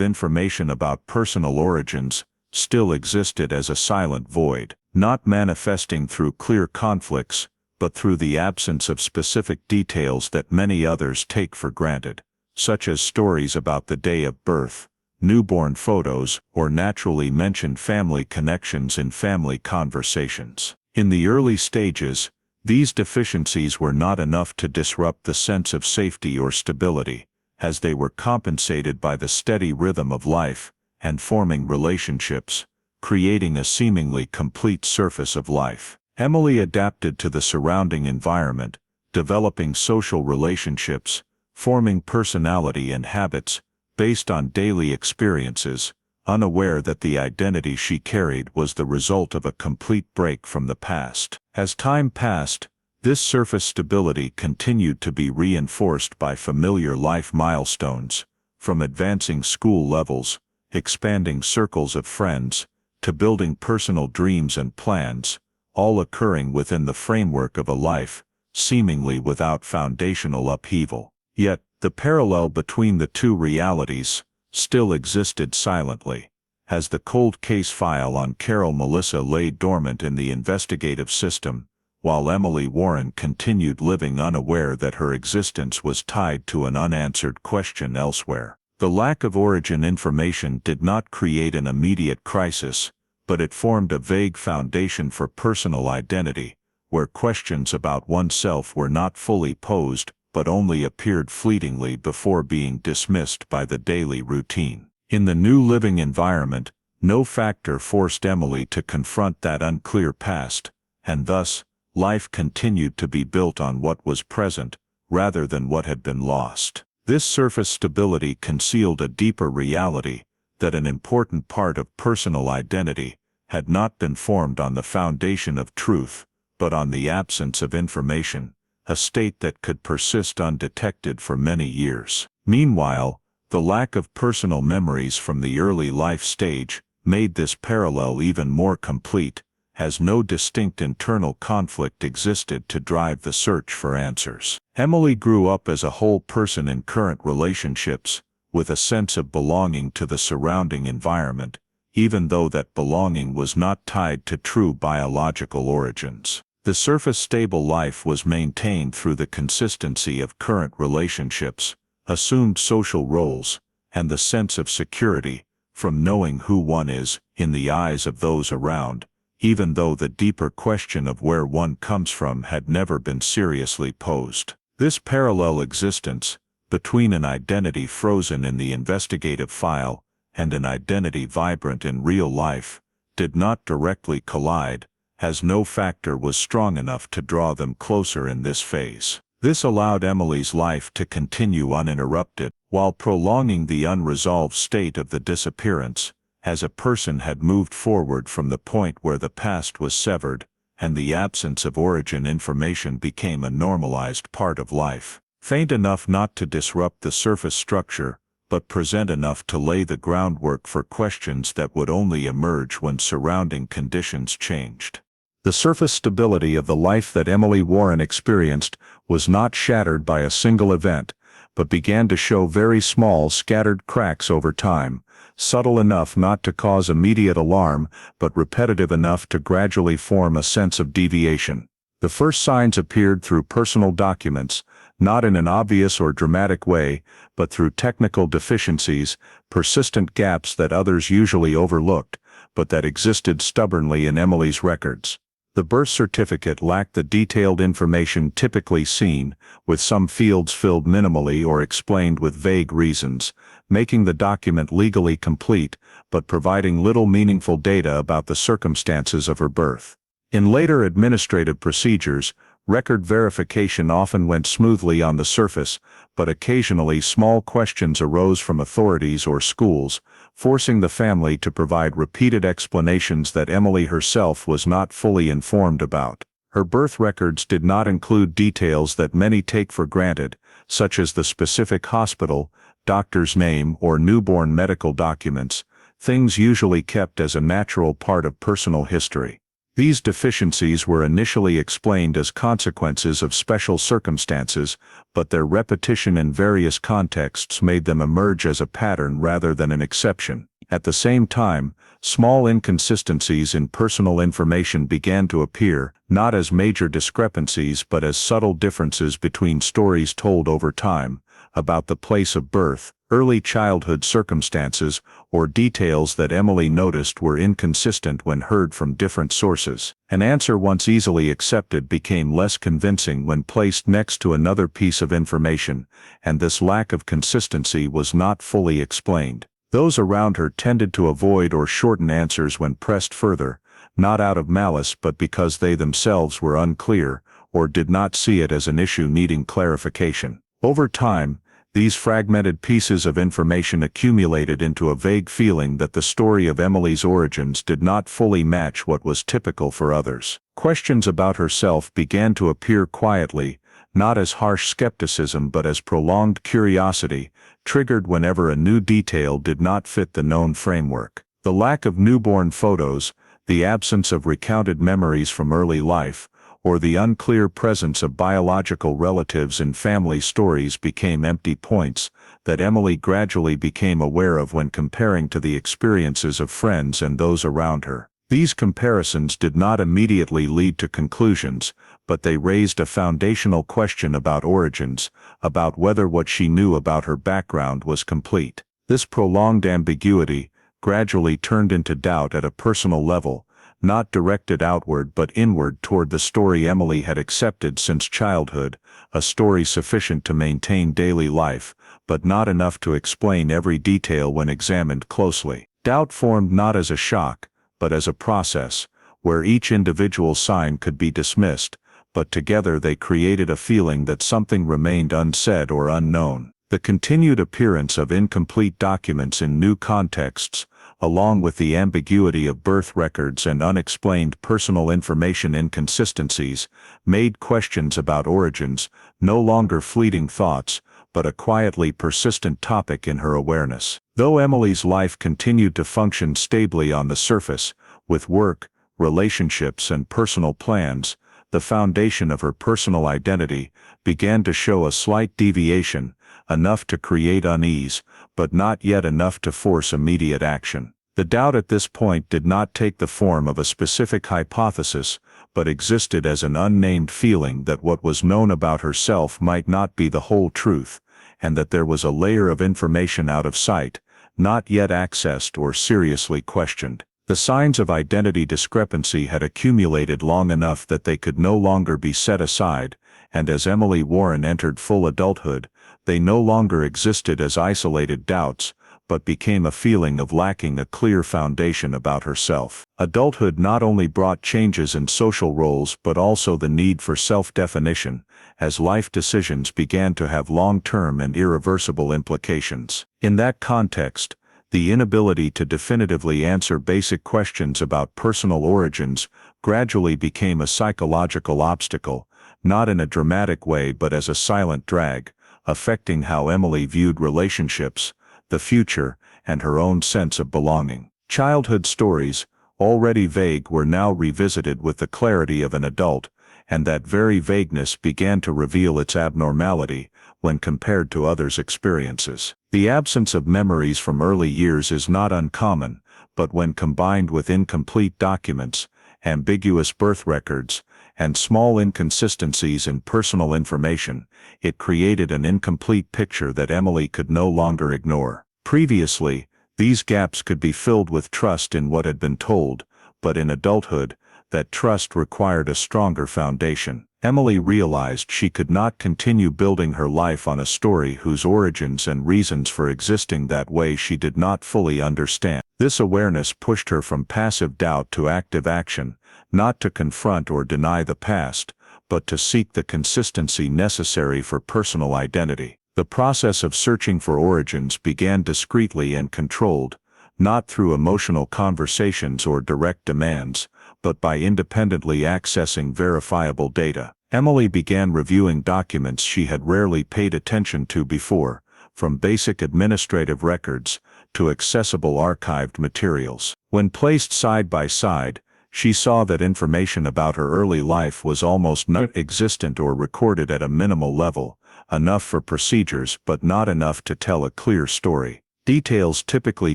information about personal origins still existed as a silent void, not manifesting through clear conflicts, but through the absence of specific details that many others take for granted, such as stories about the day of birth, newborn photos, or naturally mentioned family connections in family conversations. In the early stages, These deficiencies were not enough to disrupt the sense of safety or stability, as they were compensated by the steady rhythm of life and forming relationships, creating a seemingly complete surface of life. Emily adapted to the surrounding environment, developing social relationships, forming personality and habits based on daily experiences, unaware that the identity she carried was the result of a complete break from the past. As time passed, this surface stability continued to be reinforced by familiar life milestones, from advancing school levels, expanding circles of friends, to building personal dreams and plans, all occurring within the framework of a life, seemingly without foundational upheaval. Yet, the parallel between the two realities still existed silently, as the cold case file on Carol Melissa lay dormant in the investigative system, while Emily Warren continued living unaware that her existence was tied to an unanswered question elsewhere. The lack of origin information did not create an immediate crisis, but it formed a vague foundation for personal identity, where questions about oneself were not fully posed but only appeared fleetingly before being dismissed by the daily routine. In the new living environment, no factor forced Emily to confront that unclear past, and thus, life continued to be built on what was present, rather than what had been lost. This surface stability concealed a deeper reality, that an important part of personal identity had not been formed on the foundation of truth, but on the absence of information, a state that could persist undetected for many years. Meanwhile, the lack of personal memories from the early life stage made this parallel even more complete, as no distinct internal conflict existed to drive the search for answers. Emily grew up as a whole person in current relationships, with a sense of belonging to the surrounding environment, even though that belonging was not tied to true biological origins. The surface-stable life was maintained through the consistency of current relationships, assumed social roles, and the sense of security, from knowing who one is in the eyes of those around, even though the deeper question of where one comes from had never been seriously posed. This parallel existence, between an identity frozen in the investigative file and an identity vibrant in real life, did not directly collide, as no factor was strong enough to draw them closer in this phase. This allowed Emily's life to continue uninterrupted, while prolonging the unresolved state of the disappearance, as a person had moved forward from the point where the past was severed, and the absence of origin information became a normalized part of life, faint enough not to disrupt the surface structure, but present enough to lay the groundwork for questions that would only emerge when surrounding conditions changed. The surface stability of the life that Emily Warren experienced was not shattered by a single event, but began to show very small scattered cracks over time, subtle enough not to cause immediate alarm, but repetitive enough to gradually form a sense of deviation. The first signs appeared through personal documents, not in an obvious or dramatic way, but through technical deficiencies, persistent gaps that others usually overlooked, but that existed stubbornly in Emily's records. The birth certificate lacked the detailed information typically seen, with some fields filled minimally or explained with vague reasons, making the document legally complete, but providing little meaningful data about the circumstances of her birth. In later administrative procedures, record verification often went smoothly on the surface, but occasionally small questions arose from authorities or schools, forcing the family to provide repeated explanations that Emily herself was not fully informed about. Her birth records did not include details that many take for granted, such as the specific hospital, doctor's name, or newborn medical documents, things usually kept as a natural part of personal history. These deficiencies were initially explained as consequences of special circumstances, but their repetition in various contexts made them emerge as a pattern rather than an exception. At the same time, small inconsistencies in personal information began to appear, not as major discrepancies but as subtle differences between stories told over time, about the place of birth, early childhood circumstances, or details that Emily noticed were inconsistent when heard from different sources. An answer once easily accepted became less convincing when placed next to another piece of information, and this lack of consistency was not fully explained. Those around her tended to avoid or shorten answers when pressed further, not out of malice but because they themselves were unclear, or did not see it as an issue needing clarification. Over time, these fragmented pieces of information accumulated into a vague feeling that the story of Emily's origins did not fully match what was typical for others. Questions about herself began to appear quietly, not as harsh skepticism but as prolonged curiosity, triggered whenever a new detail did not fit the known framework. The lack of newborn photos, the absence of recounted memories from early life, or the unclear presence of biological relatives in family stories became empty points that Emily gradually became aware of when comparing to the experiences of friends and those around her. These comparisons did not immediately lead to conclusions, but they raised a foundational question about origins, about whether what she knew about her background was complete. This prolonged ambiguity gradually turned into doubt at a personal level, not directed outward but inward toward the story Emily had accepted since childhood, a story sufficient to maintain daily life, but not enough to explain every detail when examined closely. Doubt formed not as a shock, but as a process, where each individual sign could be dismissed, but together they created a feeling that something remained unsaid or unknown. The continued appearance of incomplete documents in new contexts, along with the ambiguity of birth records and unexplained personal information inconsistencies, made questions about origins no longer fleeting thoughts, but a quietly persistent topic in her awareness. Though Emily's life continued to function stably on the surface, with work, relationships and personal plans, the foundation of her personal identity began to show a slight deviation, enough to create unease, but not yet enough to force immediate action. The doubt at this point did not take the form of a specific hypothesis, but existed as an unnamed feeling that what was known about herself might not be the whole truth, and that there was a layer of information out of sight, not yet accessed or seriously questioned. The signs of identity discrepancy had accumulated long enough that they could no longer be set aside, and as Emily Warren entered full adulthood, they no longer existed as isolated doubts, but became a feeling of lacking a clear foundation about herself. Adulthood not only brought changes in social roles but also the need for self-definition, as life decisions began to have long-term and irreversible implications. In that context, the inability to definitively answer basic questions about personal origins gradually became a psychological obstacle, not in a dramatic way but as a silent drag, affecting how Emily viewed relationships, the future, and her own sense of belonging. Childhood stories, already vague, were now revisited with the clarity of an adult, and that very vagueness began to reveal its abnormality when compared to others' experiences. The absence of memories from early years is not uncommon, but when combined with incomplete documents, ambiguous birth records, and small inconsistencies in personal information, it created an incomplete picture that Emily could no longer ignore. Previously, these gaps could be filled with trust in what had been told, but in adulthood, that trust required a stronger foundation. Emily realized she could not continue building her life on a story whose origins and reasons for existing that way she did not fully understand. This awareness pushed her from passive doubt to active action, not to confront or deny the past, but to seek the consistency necessary for personal identity. The process of searching for origins began discreetly and controlled, not through emotional conversations or direct demands, but by independently accessing verifiable data. Emily began reviewing documents she had rarely paid attention to before, from basic administrative records to accessible archived materials. When placed side by side, she saw that information about her early life was almost non-existent or recorded at a minimal level, enough for procedures but not enough to tell a clear story. Details typically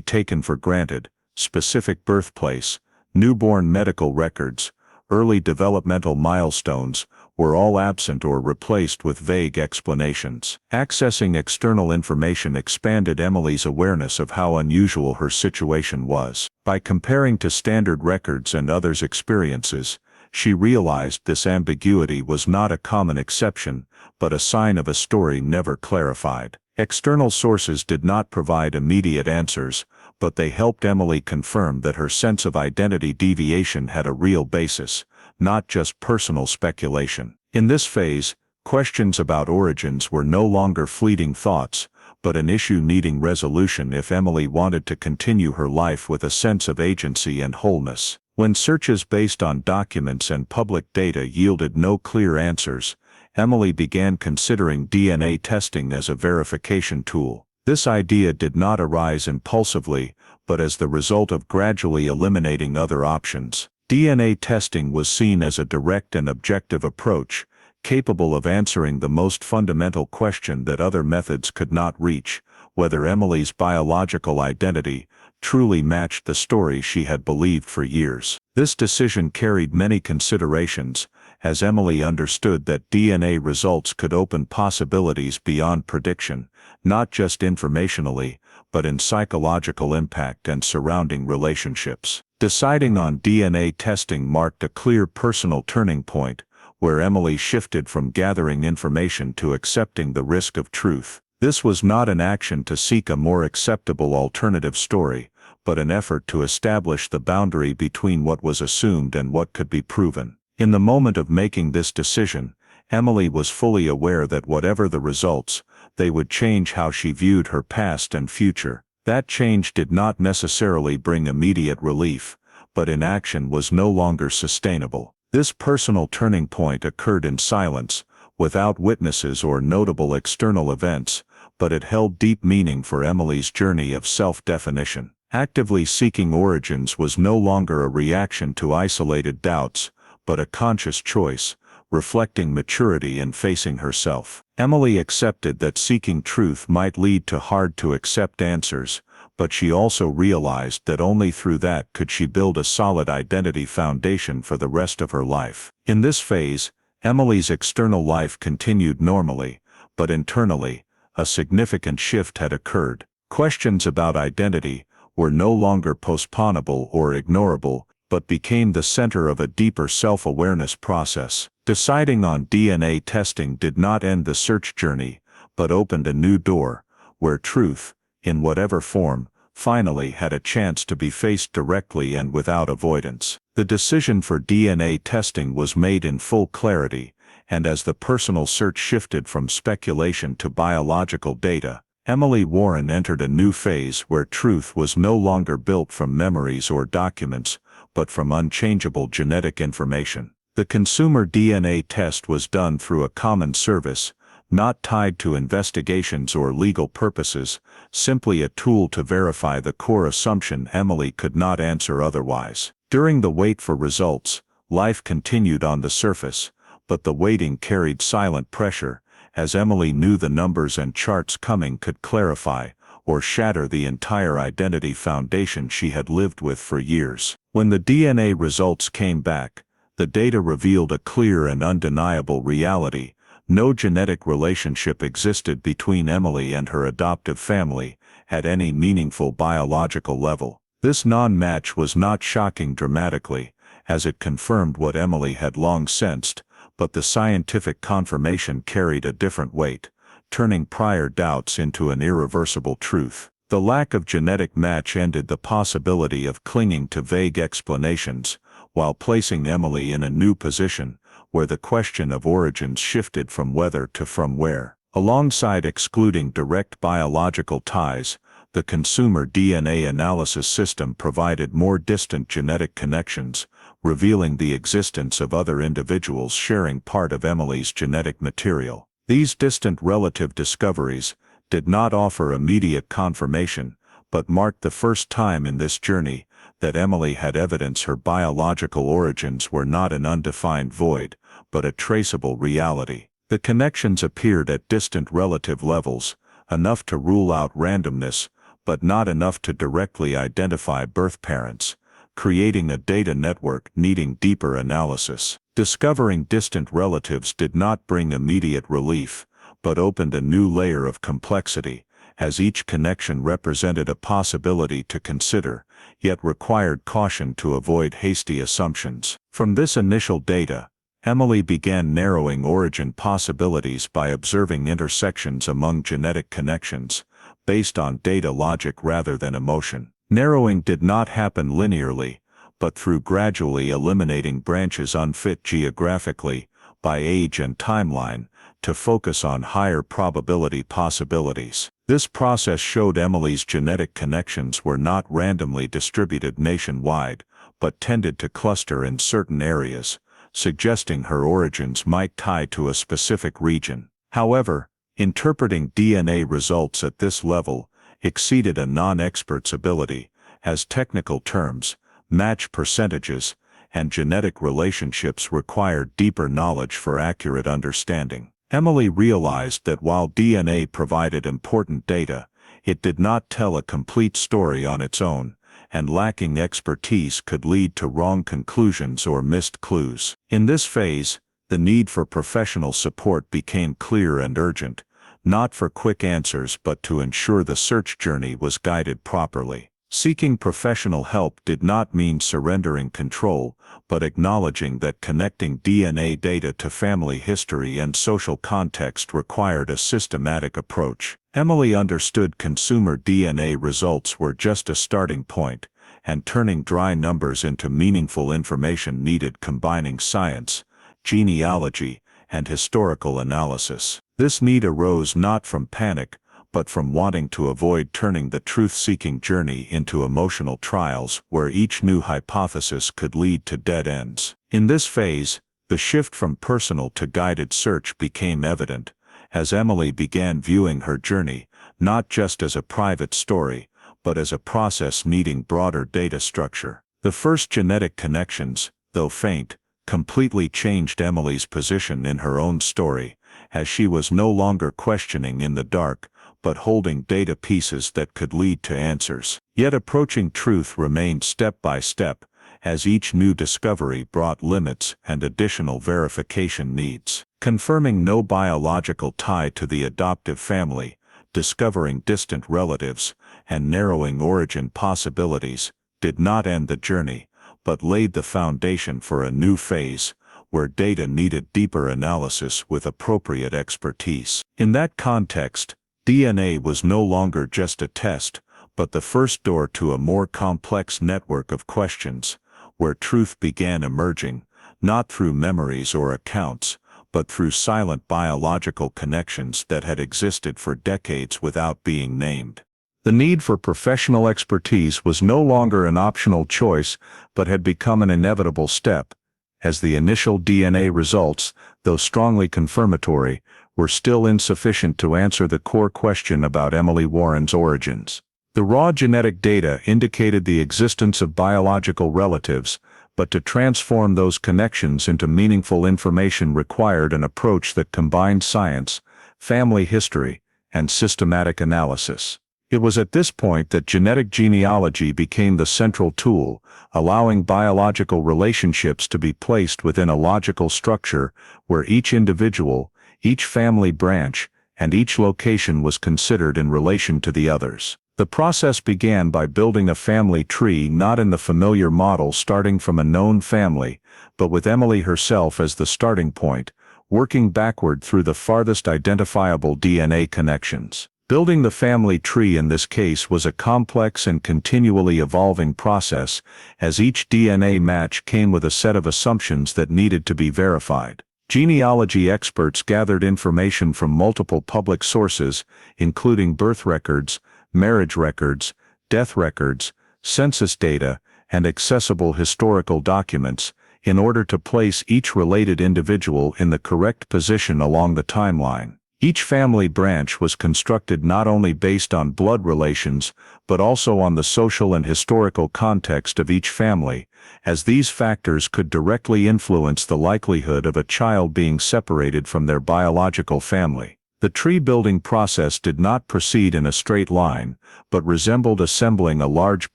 taken for granted, specific birthplace, newborn medical records, early developmental milestones, were all absent or replaced with vague explanations. Accessing external information expanded Emily's awareness of how unusual her situation was. By comparing to standard records and others' experiences, she realized this ambiguity was not a common exception, but a sign of a story never clarified. External sources did not provide immediate answers, but they helped Emily confirm that her sense of identity deviation had a real basis, not just personal speculation. In this phase, questions about origins were no longer fleeting thoughts, but an issue needing resolution if Emily wanted to continue her life with a sense of agency and wholeness. When searches based on documents and public data yielded no clear answers, Emily began considering DNA testing as a verification tool. This idea did not arise impulsively, but as the result of gradually eliminating other options. DNA testing was seen as a direct and objective approach, capable of answering the most fundamental question that other methods could not reach: whether Emily's biological identity truly matched the story she had believed for years. This decision carried many considerations, as Emily understood that DNA results could open possibilities beyond prediction, not just informationally, but in psychological impact and surrounding relationships. Deciding on DNA testing marked a clear personal turning point, where Emily shifted from gathering information to accepting the risk of truth. This was not an action to seek a more acceptable alternative story, but an effort to establish the boundary between what was assumed and what could be proven. In the moment of making this decision, Emily was fully aware that whatever the results, they would change how she viewed her past and future. That change did not necessarily bring immediate relief, but inaction was no longer sustainable. This personal turning point occurred in silence, without witnesses or notable external events, but it held deep meaning for Emily's journey of self-definition. Actively seeking origins was no longer a reaction to isolated doubts, but a conscious choice, reflecting maturity in facing herself. Emily accepted that seeking truth might lead to hard-to-accept answers, but she also realized that only through that could she build a solid identity foundation for the rest of her life. In this phase, Emily's external life continued normally, but internally, a significant shift had occurred. Questions about identity were no longer postponable or ignorable, but became the center of a deeper self-awareness process. Deciding on DNA testing did not end the search journey, but opened a new door, where truth, in whatever form, finally had a chance to be faced directly and without avoidance. The decision for DNA testing was made in full clarity, and as the personal search shifted from speculation to biological data, Emily Warren entered a new phase where truth was no longer built from memories or documents, but from unchangeable genetic information. The consumer DNA test was done through a common service, not tied to investigations or legal purposes, simply a tool to verify the core assumption Emily could not answer otherwise. During the wait for results, life continued on the surface, but the waiting carried silent pressure, as Emily knew the numbers and charts coming could clarify or shatter the entire identity foundation she had lived with for years. When the DNA results came back, the data revealed a clear and undeniable reality. No genetic relationship existed between Emily and her adoptive family at any meaningful biological level. This non-match was not shocking dramatically, as it confirmed what Emily had long sensed, but the scientific confirmation carried a different weight, turning prior doubts into an irreversible truth. The lack of genetic match ended the possibility of clinging to vague explanations, while placing Emily in a new position, where the question of origins shifted from whether to from where. Alongside excluding direct biological ties, the consumer DNA analysis system provided more distant genetic connections, revealing the existence of other individuals sharing part of Emily's genetic material. These distant relative discoveries did not offer immediate confirmation, but marked the first time in this journey that Emily had evidence her biological origins were not an undefined void, but a traceable reality. The connections appeared at distant relative levels, enough to rule out randomness, but not enough to directly identify birth parents. creating a data network needing deeper analysis. Discovering distant relatives did not bring immediate relief, but opened a new layer of complexity, as each connection represented a possibility to consider, yet required caution to avoid hasty assumptions. From this initial data, Emily began narrowing origin possibilities by observing intersections among genetic connections, based on data logic rather than emotion. Narrowing did not happen linearly, but through gradually eliminating branches unfit geographically, by age and timeline, to focus on higher probability possibilities. This process showed Emily's genetic connections were not randomly distributed nationwide, but tended to cluster in certain areas, suggesting her origins might tie to a specific region. However, interpreting DNA results at this level exceeded a non-expert's ability, as technical terms, match percentages, and genetic relationships required deeper knowledge for accurate understanding. Emily realized that while DNA provided important data, it did not tell a complete story on its own, and lacking expertise could lead to wrong conclusions or missed clues. In this phase, the need for professional support became clear and urgent, not for quick answers but to ensure the search journey was guided properly. Seeking professional help did not mean surrendering control, but acknowledging that connecting DNA data to family history and social context required a systematic approach. Emily understood consumer DNA results were just a starting point, and turning dry numbers into meaningful information needed combining science, genealogy, and historical analysis. This need arose not from panic, but from wanting to avoid turning the truth-seeking journey into emotional trials where each new hypothesis could lead to dead ends. In this phase, the shift from personal to guided search became evident, as Emily began viewing her journey not just as a private story, but as a process needing broader data structure. The first genetic connections, though faint, completely changed Emily's position in her own story, as she was no longer questioning in the dark, but holding data pieces that could lead to answers. Yet approaching truth remained step by step, as each new discovery brought limits and additional verification needs. Confirming no biological tie to the adoptive family, discovering distant relatives, and narrowing origin possibilities, did not end the journey, but laid the foundation for a new phase, where data needed deeper analysis with appropriate expertise. In that context, DNA was no longer just a test, but the first door to a more complex network of questions, where truth began emerging, not through memories or accounts, but through silent biological connections that had existed for decades without being named. The need for professional expertise was no longer an optional choice, but had become an inevitable step, as the initial DNA results, though strongly confirmatory, were still insufficient to answer the core question about Emily Warren's origins. The raw genetic data indicated the existence of biological relatives, but to transform those connections into meaningful information required an approach that combined science, family history, and systematic analysis. It was at this point that genetic genealogy became the central tool, allowing biological relationships to be placed within a logical structure where each individual, each family branch, and each location was considered in relation to the others. The process began by building a family tree not in the familiar model starting from a known family, but with Emily herself as the starting point, working backward through the farthest identifiable DNA connections. Building the family tree in this case was a complex and continually evolving process, as each DNA match came with a set of assumptions that needed to be verified. Genealogy experts gathered information from multiple public sources, including birth records, marriage records, death records, census data, and accessible historical documents, in order to place each related individual in the correct position along the timeline. Each family branch was constructed not only based on blood relations, but also on the social and historical context of each family, as these factors could directly influence the likelihood of a child being separated from their biological family. The tree-building process did not proceed in a straight line, but resembled assembling a large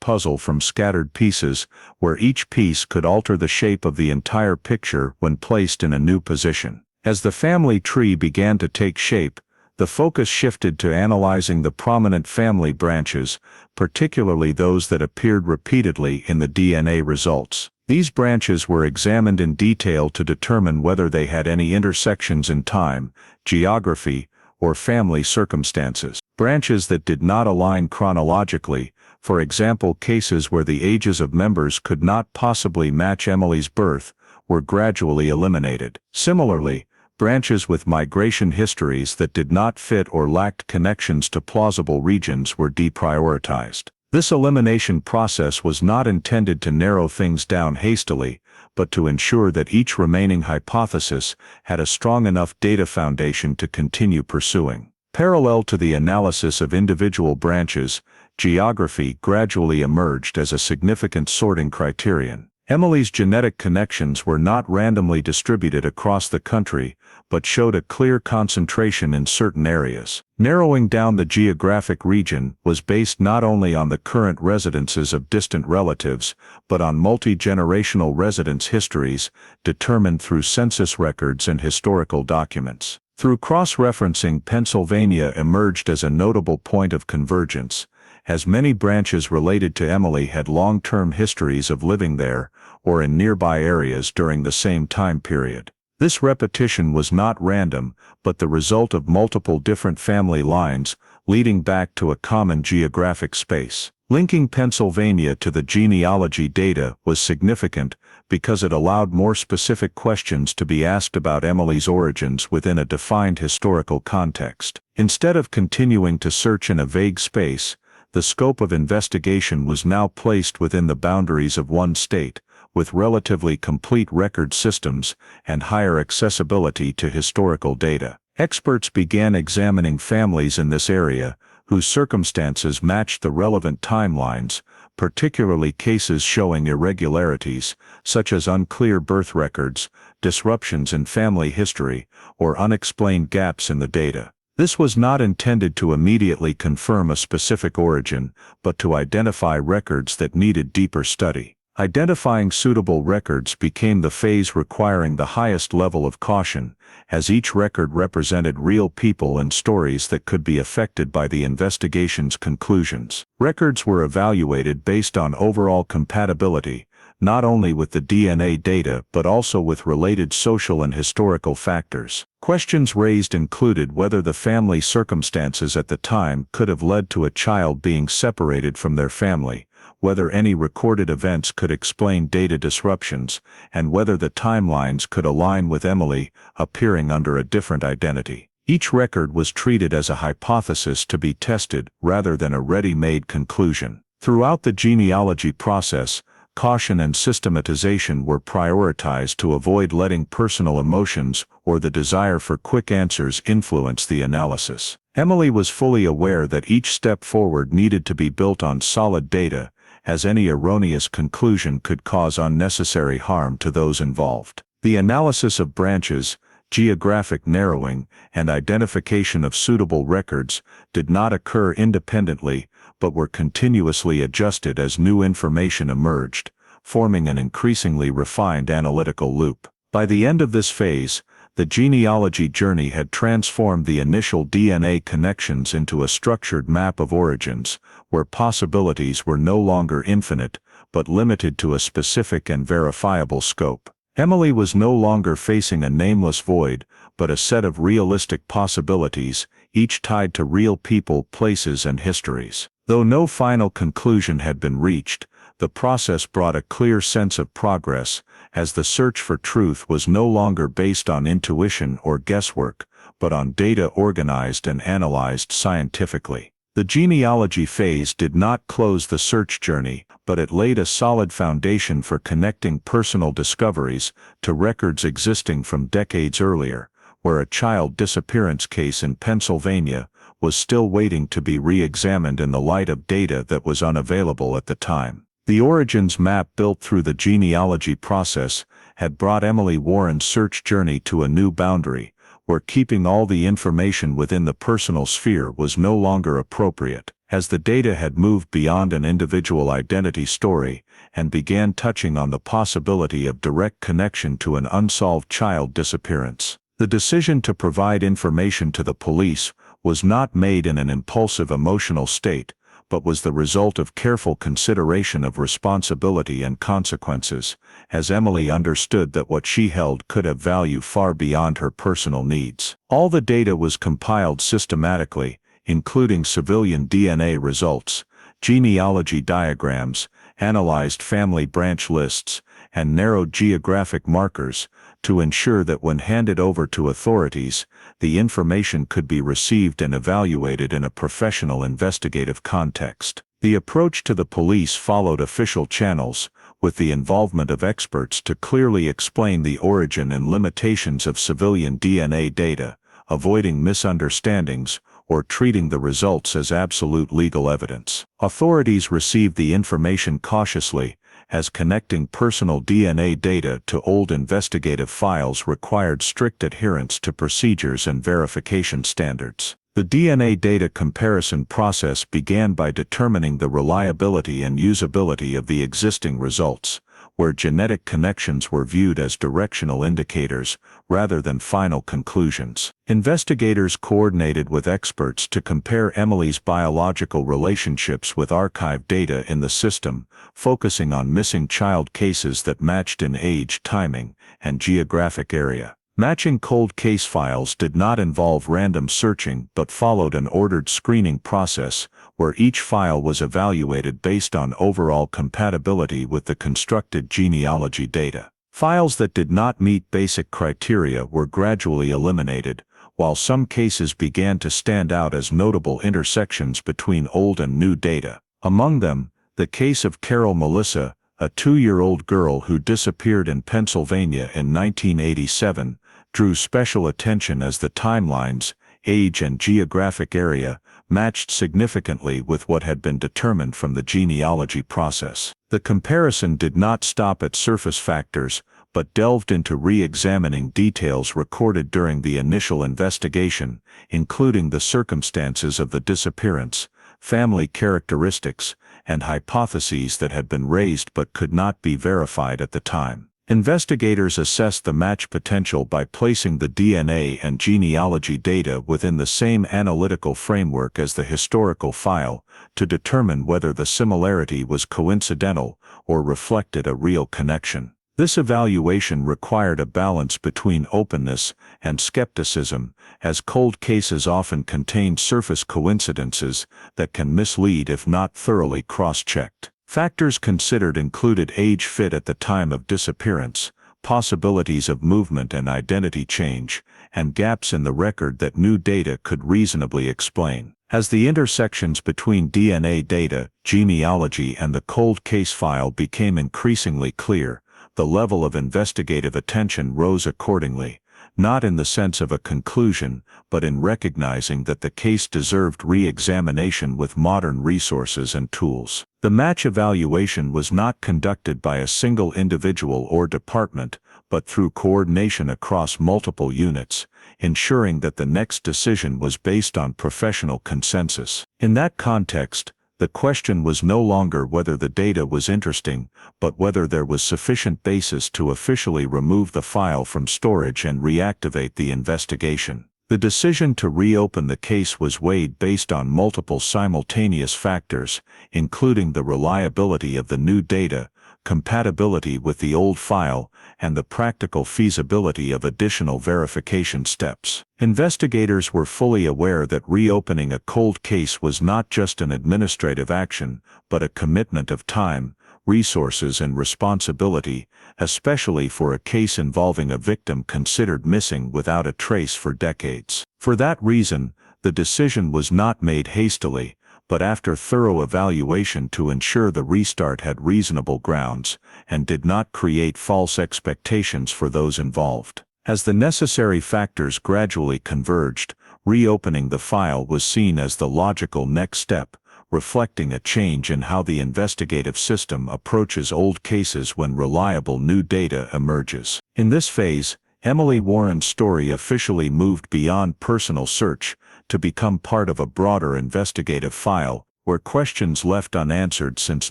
puzzle from scattered pieces, where each piece could alter the shape of the entire picture when placed in a new position. As the family tree began to take shape, the focus shifted to analyzing the prominent family branches, particularly those that appeared repeatedly in the DNA results. These branches were examined in detail to determine whether they had any intersections in time, geography, or family circumstances. Branches that did not align chronologically, for example cases where the ages of members could not possibly match Emily's birth, were gradually eliminated. Similarly, branches with migration histories that did not fit or lacked connections to plausible regions were deprioritized. This elimination process was not intended to narrow things down hastily, but to ensure that each remaining hypothesis had a strong enough data foundation to continue pursuing. Parallel to the analysis of individual branches, geography gradually emerged as a significant sorting criterion. Emily's genetic connections were not randomly distributed across the country, but showed a clear concentration in certain areas. Narrowing down the geographic region was based not only on the current residences of distant relatives, but on multi-generational residence histories determined through census records and historical documents. Through cross-referencing, Pennsylvania emerged as a notable point of convergence, as many branches related to Emily had long-term histories of living there or in nearby areas during the same time period. This repetition was not random, but the result of multiple different family lines leading back to a common geographic space. Linking Pennsylvania to the genealogy data was significant because it allowed more specific questions to be asked about Emily's origins within a defined historical context. Instead of continuing to search in a vague space, the scope of investigation was now placed within the boundaries of one state, with relatively complete record systems and higher accessibility to historical data. Experts began examining families in this area whose circumstances matched the relevant timelines, particularly cases showing irregularities, such as unclear birth records, disruptions in family history, or unexplained gaps in the data. This was not intended to immediately confirm a specific origin, but to identify records that needed deeper study. Identifying suitable records became the phase requiring the highest level of caution, as each record represented real people and stories that could be affected by the investigation's conclusions. Records were evaluated based on overall compatibility, not only with the DNA data but also with related social and historical factors. Questions raised included whether the family circumstances at the time could have led to a child being separated from their family, whether any recorded events could explain data disruptions, and whether the timelines could align with Emily appearing under a different identity. Each record was treated as a hypothesis to be tested rather than a ready-made conclusion. Throughout the genealogy process, caution and systematization were prioritized to avoid letting personal emotions or the desire for quick answers influence the analysis. Emily was fully aware that each step forward needed to be built on solid data, as any erroneous conclusion could cause unnecessary harm to those involved. The analysis of branches, geographic narrowing, and identification of suitable records did not occur independently, but were continuously adjusted as new information emerged, forming an increasingly refined analytical loop. By the end of this phase, the genealogy journey had transformed the initial DNA connections into a structured map of origins, where possibilities were no longer infinite, but limited to a specific and verifiable scope. Emily was no longer facing a nameless void, but a set of realistic possibilities, each tied to real people, places, and histories. Though no final conclusion had been reached, the process brought a clear sense of progress, as the search for truth was no longer based on intuition or guesswork, but on data organized and analyzed scientifically. The genealogy phase did not close the search journey, but it laid a solid foundation for connecting personal discoveries to records existing from decades earlier, where a child disappearance case in Pennsylvania was still waiting to be re-examined in the light of data that was unavailable at the time. The origins map built through the genealogy process had brought Emily Warren's search journey to a new boundary, where keeping all the information within the personal sphere was no longer appropriate, as the data had moved beyond an individual identity story and began touching on the possibility of direct connection to an unsolved child disappearance. The decision to provide information to the police was not made in an impulsive emotional state, but was the result of careful consideration of responsibility and consequences, as Emily understood that what she held could have value far beyond her personal needs. All the data was compiled systematically, including civilian DNA results, genealogy diagrams, analyzed family branch lists, and narrowed geographic markers, to ensure that when handed over to authorities, the information could be received and evaluated in a professional investigative context. The approach to the police followed official channels, with the involvement of experts to clearly explain the origin and limitations of civilian DNA data, avoiding misunderstandings or treating the results as absolute legal evidence. Authorities received the information cautiously, as connecting personal DNA data to old investigative files required strict adherence to procedures and verification standards. The DNA data comparison process began by determining the reliability and usability of the existing results, where genetic connections were viewed as directional indicators rather than final conclusions. Investigators coordinated with experts to compare Emily's biological relationships with archived data in the system, focusing on missing child cases that matched in age, timing, and geographic area. Matching cold case files did not involve random searching but followed an ordered screening process, where each file was evaluated based on overall compatibility with the constructed genealogy data. Files that did not meet basic criteria were gradually eliminated, while some cases began to stand out as notable intersections between old and new data. Among them, the case of Carol Melissa, a 2-year-old girl who disappeared in Pennsylvania in 1987, drew special attention as the timelines, age and geographic area matched significantly with what had been determined from the genealogy process. The comparison did not stop at surface factors, but delved into re-examining details recorded during the initial investigation, including the circumstances of the disappearance, family characteristics, and hypotheses that had been raised but could not be verified at the time. Investigators assessed the match potential by placing the DNA and genealogy data within the same analytical framework as the historical file to determine whether the similarity was coincidental or reflected a real connection. This evaluation required a balance between openness and skepticism, as cold cases often contain surface coincidences that can mislead if not thoroughly cross-checked. Factors considered included age fit at the time of disappearance, possibilities of movement and identity change, and gaps in the record that new data could reasonably explain. As the intersections between DNA data, genealogy, and the cold case file became increasingly clear, the level of investigative attention rose accordingly, not in the sense of a conclusion, but in recognizing that the case deserved re-examination with modern resources and tools. The match evaluation was not conducted by a single individual or department, but through coordination across multiple units, ensuring that the next decision was based on professional consensus. In that context, the question was no longer whether the data was interesting, but whether there was sufficient basis to officially remove the file from storage and reactivate the investigation. The decision to reopen the case was weighed based on multiple simultaneous factors, including the reliability of the new data, compatibility with the old file, and the practical feasibility of additional verification steps. Investigators were fully aware that reopening a cold case was not just an administrative action, but a commitment of time, resources, and responsibility, especially for a case involving a victim considered missing without a trace for decades. For that reason, the decision was not made hastily, but after thorough evaluation to ensure the restart had reasonable grounds and did not create false expectations for those involved. As the necessary factors gradually converged, reopening the file was seen as the logical next step, reflecting a change in how the investigative system approaches old cases when reliable new data emerges. In this phase, Emily Warren's story officially moved beyond personal search to become part of a broader investigative file, where questions left unanswered since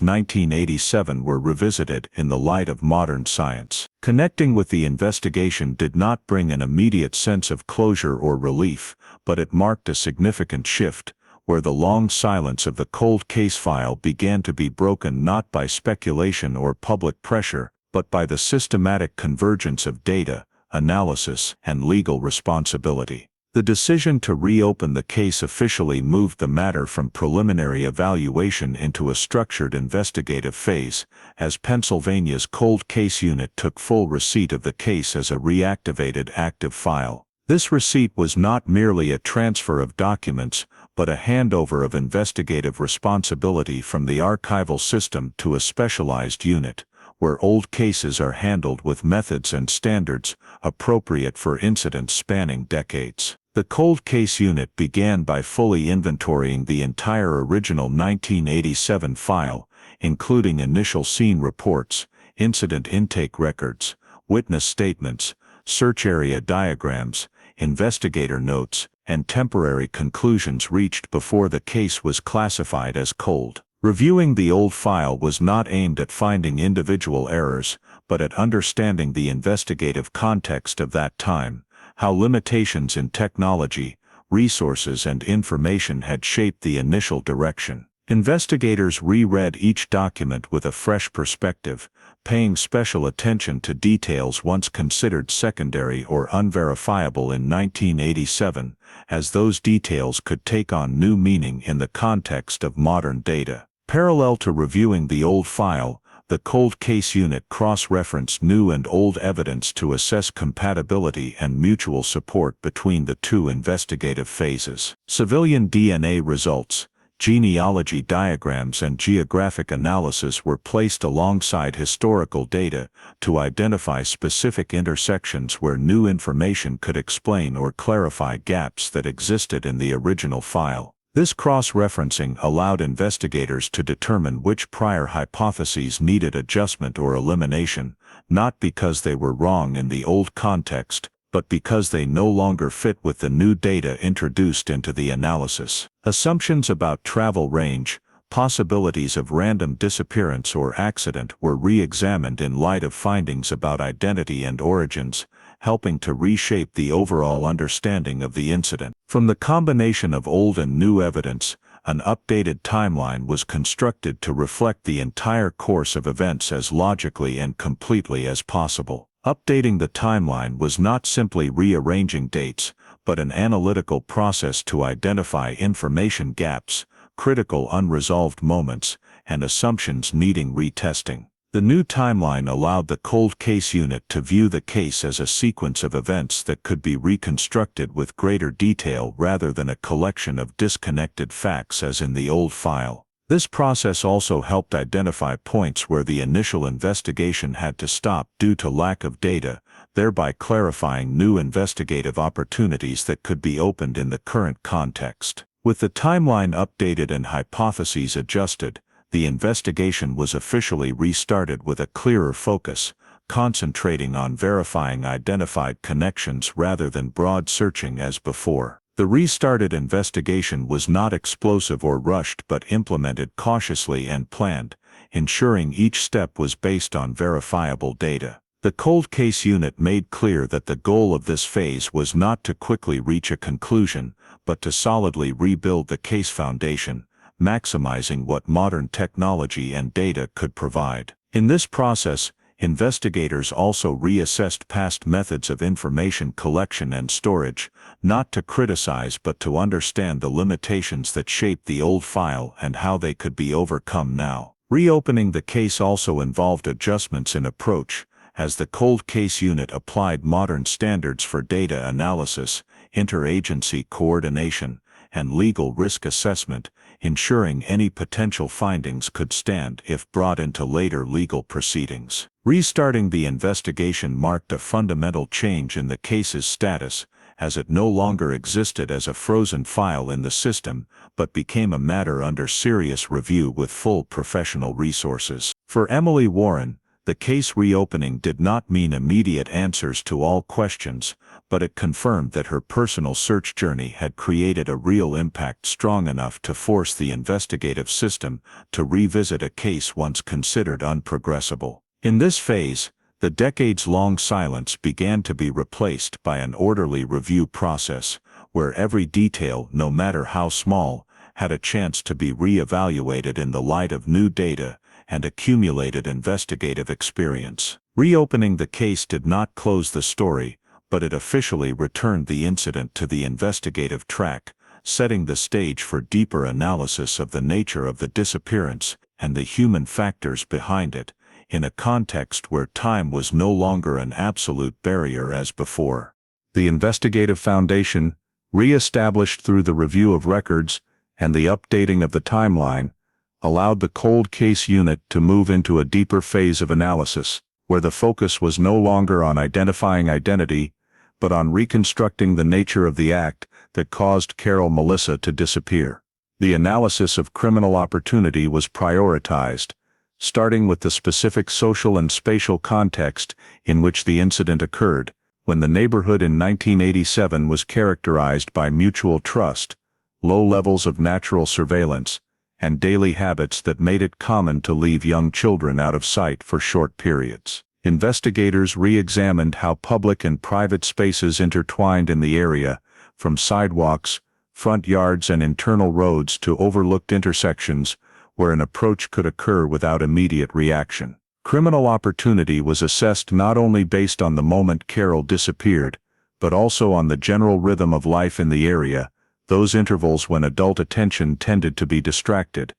1987 were revisited in the light of modern science. Connecting with the investigation did not bring an immediate sense of closure or relief, but it marked a significant shift, where the long silence of the cold case file began to be broken not by speculation or public pressure, but by the systematic convergence of data, analysis, and legal responsibility. The decision to reopen the case officially moved the matter from preliminary evaluation into a structured investigative phase, as Pennsylvania's cold case unit took full receipt of the case as a reactivated active file. This receipt was not merely a transfer of documents, but a handover of investigative responsibility from the archival system to a specialized unit, where old cases are handled with methods and standards appropriate for incidents spanning decades. The cold case unit began by fully inventorying the entire original 1987 file, including initial scene reports, incident intake records, witness statements, search area diagrams, investigator notes, and temporary conclusions reached before the case was classified as cold. Reviewing the old file was not aimed at finding individual errors, but at understanding the investigative context of that time, how limitations in technology, resources, and information had shaped the initial direction. Investigators reread each document with a fresh perspective, paying special attention to details once considered secondary or unverifiable in 1987, as those details could take on new meaning in the context of modern data. Parallel to reviewing the old file, the cold case unit cross-referenced new and old evidence to assess compatibility and mutual support between the two investigative phases. Civilian DNA results, genealogy diagrams, and geographic analysis were placed alongside historical data to identify specific intersections where new information could explain or clarify gaps that existed in the original file. This cross-referencing allowed investigators to determine which prior hypotheses needed adjustment or elimination, not because they were wrong in the old context, but because they no longer fit with the new data introduced into the analysis. Assumptions about travel range, possibilities of random disappearance or accident were re-examined in light of findings about identity and origins, helping to reshape the overall understanding of the incident. From the combination of old and new evidence, an updated timeline was constructed to reflect the entire course of events as logically and completely as possible. Updating the timeline was not simply rearranging dates, but an analytical process to identify information gaps, critical unresolved moments, and assumptions needing retesting. The new timeline allowed the cold case unit to view the case as a sequence of events that could be reconstructed with greater detail rather than a collection of disconnected facts as in the old file. This process also helped identify points where the initial investigation had to stop due to lack of data, thereby clarifying new investigative opportunities that could be opened in the current context. With the timeline updated and hypotheses adjusted, the investigation was officially restarted with a clearer focus, concentrating on verifying identified connections rather than broad searching as before. The restarted investigation was not explosive or rushed but implemented cautiously and planned, ensuring each step was based on verifiable data. The cold case unit made clear that the goal of this phase was not to quickly reach a conclusion, but to solidly rebuild the case foundation, maximizing what modern technology and data could provide. In this process, investigators also reassessed past methods of information collection and storage, not to criticize but to understand the limitations that shaped the old file and how they could be overcome now. Reopening the case also involved adjustments in approach, as the cold case unit applied modern standards for data analysis, interagency coordination, and legal risk assessment, ensuring any potential findings could stand if brought into later legal proceedings. Restarting the investigation marked a fundamental change in the case's status, as it no longer existed as a frozen file in the system, but became a matter under serious review with full professional resources. For Emily Warren, The case reopening did not mean immediate answers to all questions, but it confirmed that her personal search journey had created a real impact strong enough to force the investigative system to revisit a case once considered unprogressible. In this phase, the decades-long silence began to be replaced by an orderly review process, where every detail, no matter how small, had a chance to be re-evaluated in the light of new data and accumulated investigative experience. Reopening the case did not close the story, but it officially returned the incident to the investigative track, setting the stage for deeper analysis of the nature of the disappearance and the human factors behind it, in a context where time was no longer an absolute barrier as before. The investigative foundation, re-established through the review of records and the updating of the timeline, allowed the cold case unit to move into a deeper phase of analysis, where the focus was no longer on identifying identity, but on reconstructing the nature of the act that caused Carol Melissa to disappear. The analysis of criminal opportunity was prioritized, starting with the specific social and spatial context in which the incident occurred. When the neighborhood in 1987 was characterized by mutual trust, low levels of natural surveillance, and daily habits that made it common to leave young children out of sight for short periods. Investigators re-examined how public and private spaces intertwined in the area, from sidewalks, front yards and internal roads to overlooked intersections, where an approach could occur without immediate reaction. Criminal opportunity was assessed not only based on the moment Carol disappeared, but also on the general rhythm of life in the area, those intervals when adult attention tended to be distracted,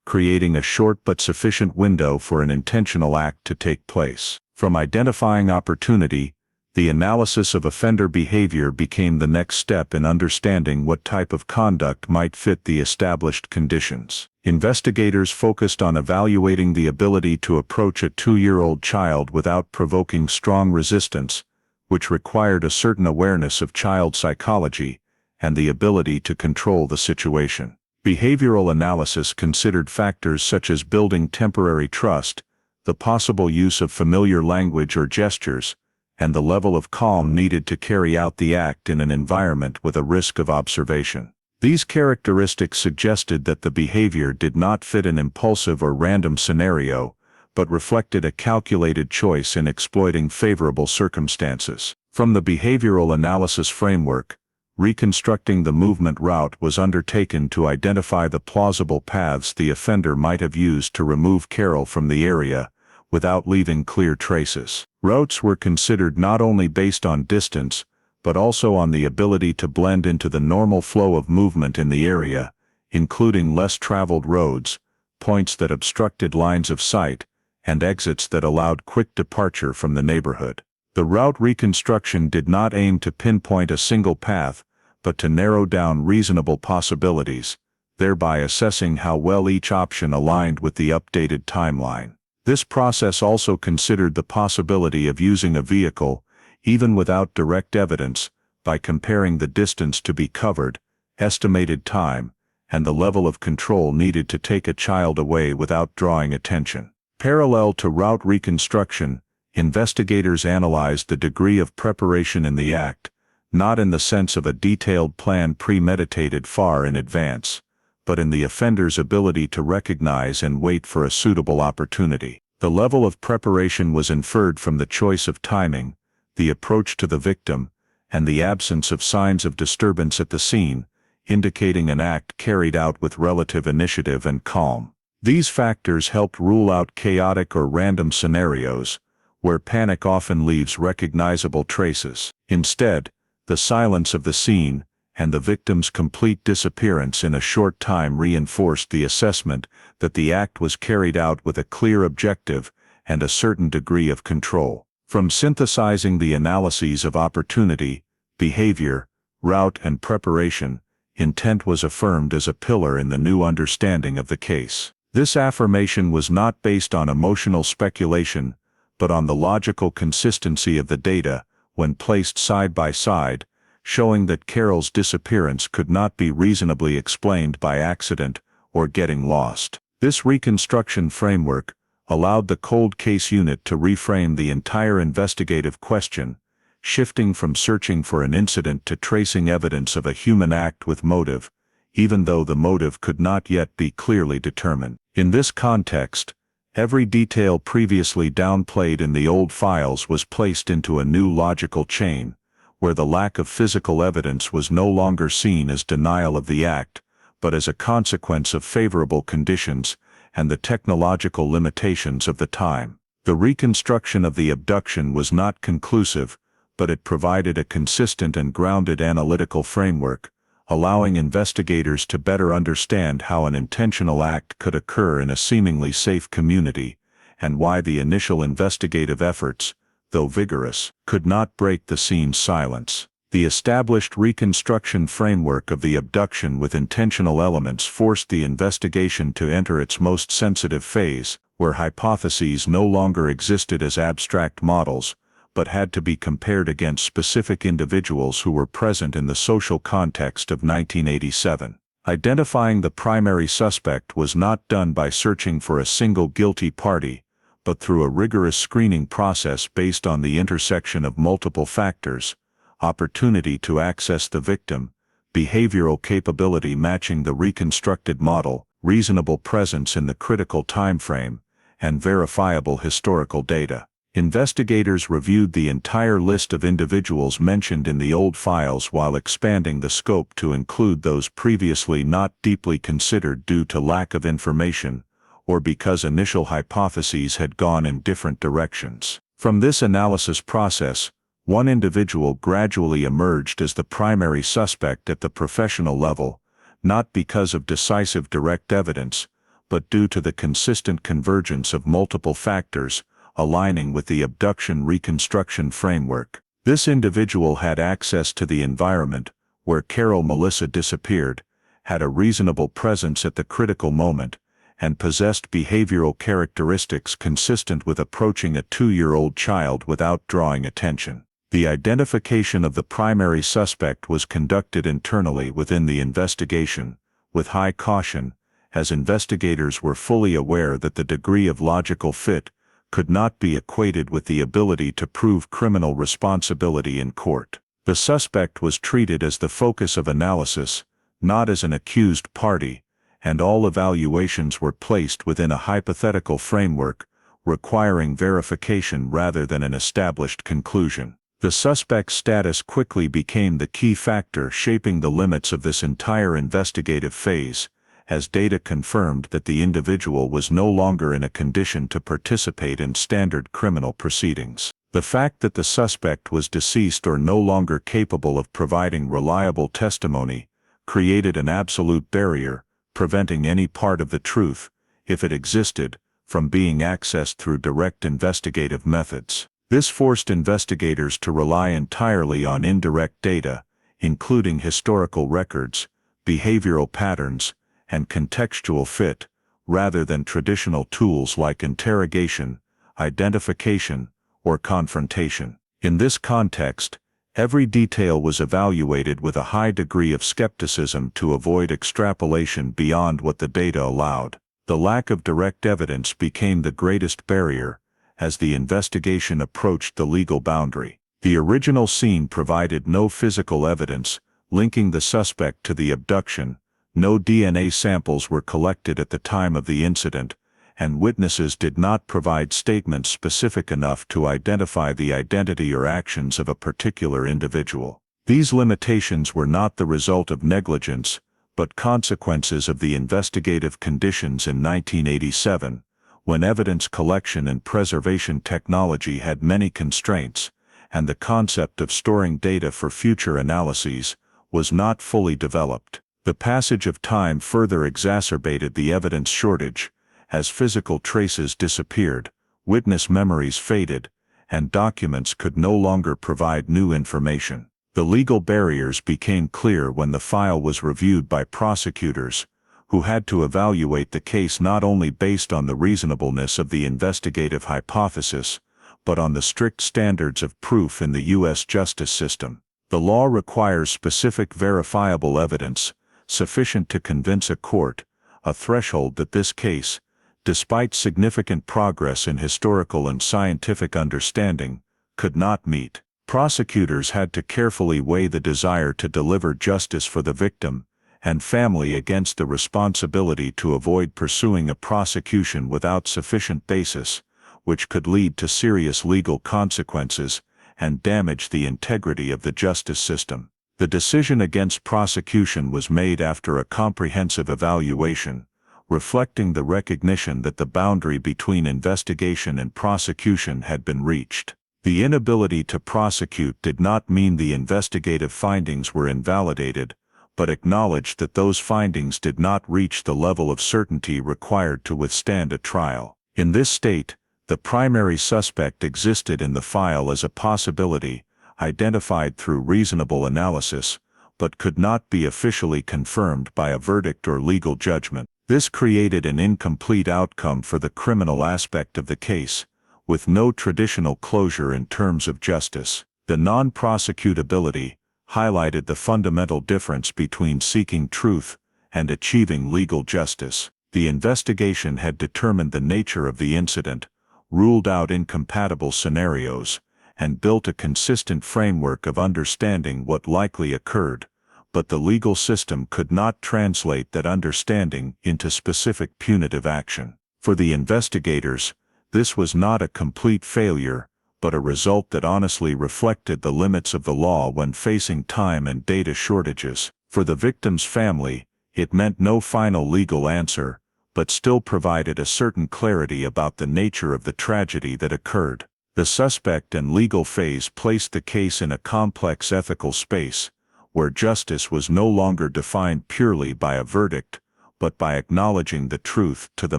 creating a short but sufficient window for an intentional act to take place. From identifying opportunity, the analysis of offender behavior became the next step in understanding what type of conduct might fit the established conditions. Investigators focused on evaluating the ability to approach a 2-year-old child without provoking strong resistance, which required a certain awareness of child psychology and the ability to control the situation. Behavioral analysis considered factors such as building temporary trust, the possible use of familiar language or gestures, and the level of calm needed to carry out the act in an environment with a risk of observation. These characteristics suggested that the behavior did not fit an impulsive or random scenario, but reflected a calculated choice in exploiting favorable circumstances. From the behavioral analysis framework, reconstructing the movement route was undertaken to identify the plausible paths the offender might have used to remove Carol from the area, without leaving clear traces. Routes were considered not only based on distance, but also on the ability to blend into the normal flow of movement in the area, including less traveled roads, points that obstructed lines of sight, and exits that allowed quick departure from the neighborhood. The route reconstruction did not aim to pinpoint a single path, but to narrow down reasonable possibilities, thereby assessing how well each option aligned with the updated timeline. This process also considered the possibility of using a vehicle, even without direct evidence, by comparing the distance to be covered, estimated time, and the level of control needed to take a child away without drawing attention. Parallel to route reconstruction, investigators analyzed the degree of preparation in the act, not in the sense of a detailed plan premeditated far in advance, but in the offender's ability to recognize and wait for a suitable opportunity. The level of preparation was inferred from the choice of timing, the approach to the victim, and the absence of signs of disturbance at the scene, indicating an act carried out with relative initiative and calm. These factors helped rule out chaotic or random scenarios, where panic often leaves recognizable traces. Instead, the silence of the scene and the victim's complete disappearance in a short time reinforced the assessment that the act was carried out with a clear objective and a certain degree of control. From synthesizing the analyses of opportunity, behavior, route and preparation, intent was affirmed as a pillar in the new understanding of the case. This affirmation was not based on emotional speculation, but on the logical consistency of the data when placed side by side, showing that Carol's disappearance could not be reasonably explained by accident or getting lost. This reconstruction framework, allowed the cold case unit to reframe the entire investigative question, shifting from searching for an incident to tracing evidence of a human act with motive, even though the motive could not yet be clearly determined. In this context, every detail previously downplayed in the old files was placed into a new logical chain, where the lack of physical evidence was no longer seen as denial of the act, but as a consequence of favorable conditions and the technological limitations of the time. The reconstruction of the abduction was not conclusive, but it provided a consistent and grounded analytical framework, allowing investigators to better understand how an intentional act could occur in a seemingly safe community, and why the initial investigative efforts, though vigorous, could not break the scene's silence. The established reconstruction framework of the abduction with intentional elements forced the investigation to enter its most sensitive phase, where hypotheses no longer existed as abstract models, but had to be compared against specific individuals who were present in the social context of 1987. Identifying the primary suspect was not done by searching for a single guilty party, but through a rigorous screening process based on the intersection of multiple factors: opportunity to access the victim, behavioral capability matching the reconstructed model, reasonable presence in the critical time frame, and verifiable historical data. Investigators reviewed the entire list of individuals mentioned in the old files while expanding the scope to include those previously not deeply considered due to lack of information, or because initial hypotheses had gone in different directions. From this analysis process, one individual gradually emerged as the primary suspect at the professional level, not because of decisive direct evidence, but due to the consistent convergence of multiple factors, aligning with the abduction reconstruction framework. This individual had access to the environment where Carol Melissa disappeared, had a reasonable presence at the critical moment, and possessed behavioral characteristics consistent with approaching a 2-year-old child without drawing attention. The identification of the primary suspect was conducted internally within the investigation, with high caution, as investigators were fully aware that the degree of logical fit could not be equated with the ability to prove criminal responsibility in court. The suspect was treated as the focus of analysis, not as an accused party, and all evaluations were placed within a hypothetical framework, requiring verification rather than an established conclusion. The suspect's status quickly became the key factor shaping the limits of this entire investigative phase, as data confirmed that the individual was no longer in a condition to participate in standard criminal proceedings. The fact that the suspect was deceased or no longer capable of providing reliable testimony created an absolute barrier, preventing any part of the truth, if it existed, from being accessed through direct investigative methods. This forced investigators to rely entirely on indirect data, including historical records, behavioral patterns, and contextual fit, rather than traditional tools like interrogation, identification, or confrontation. In this context, every detail was evaluated with a high degree of skepticism to avoid extrapolation beyond what the data allowed. The lack of direct evidence became the greatest barrier, as the investigation approached the legal boundary. The original scene provided no physical evidence linking the suspect to the abduction, no DNA samples were collected at the time of the incident, and witnesses did not provide statements specific enough to identify the identity or actions of a particular individual. These limitations were not the result of negligence, but consequences of the investigative conditions in 1987, when evidence collection and preservation technology had many constraints, and the concept of storing data for future analyses was not fully developed. The passage of time further exacerbated the evidence shortage, as physical traces disappeared, witness memories faded, and documents could no longer provide new information. The legal barriers became clear when the file was reviewed by prosecutors, who had to evaluate the case not only based on the reasonableness of the investigative hypothesis, but on the strict standards of proof in the U.S. justice system. The law requires specific verifiable evidence, sufficient to convince a court, a threshold that this case, despite significant progress in historical and scientific understanding, could not meet. Prosecutors had to carefully weigh the desire to deliver justice for the victim and family against the responsibility to avoid pursuing a prosecution without sufficient basis, which could lead to serious legal consequences and damage the integrity of the justice system. The decision against prosecution was made after a comprehensive evaluation, reflecting the recognition that the boundary between investigation and prosecution had been reached. The inability to prosecute did not mean the investigative findings were invalidated, but acknowledged that those findings did not reach the level of certainty required to withstand a trial. In this state, the primary suspect existed in the file as a possibility, identified through reasonable analysis, but could not be officially confirmed by a verdict or legal judgment. This created an incomplete outcome for the criminal aspect of the case, with no traditional closure in terms of justice. The non-prosecutability highlighted the fundamental difference between seeking truth and achieving legal justice. The investigation had determined the nature of the incident, ruled out incompatible scenarios, and built a consistent framework of understanding what likely occurred, but the legal system could not translate that understanding into specific punitive action. For the investigators, this was not a complete failure, but a result that honestly reflected the limits of the law when facing time and data shortages. For the victim's family, it meant no final legal answer, but still provided a certain clarity about the nature of the tragedy that occurred. The suspect and legal phase placed the case in a complex ethical space, where justice was no longer defined purely by a verdict, but by acknowledging the truth to the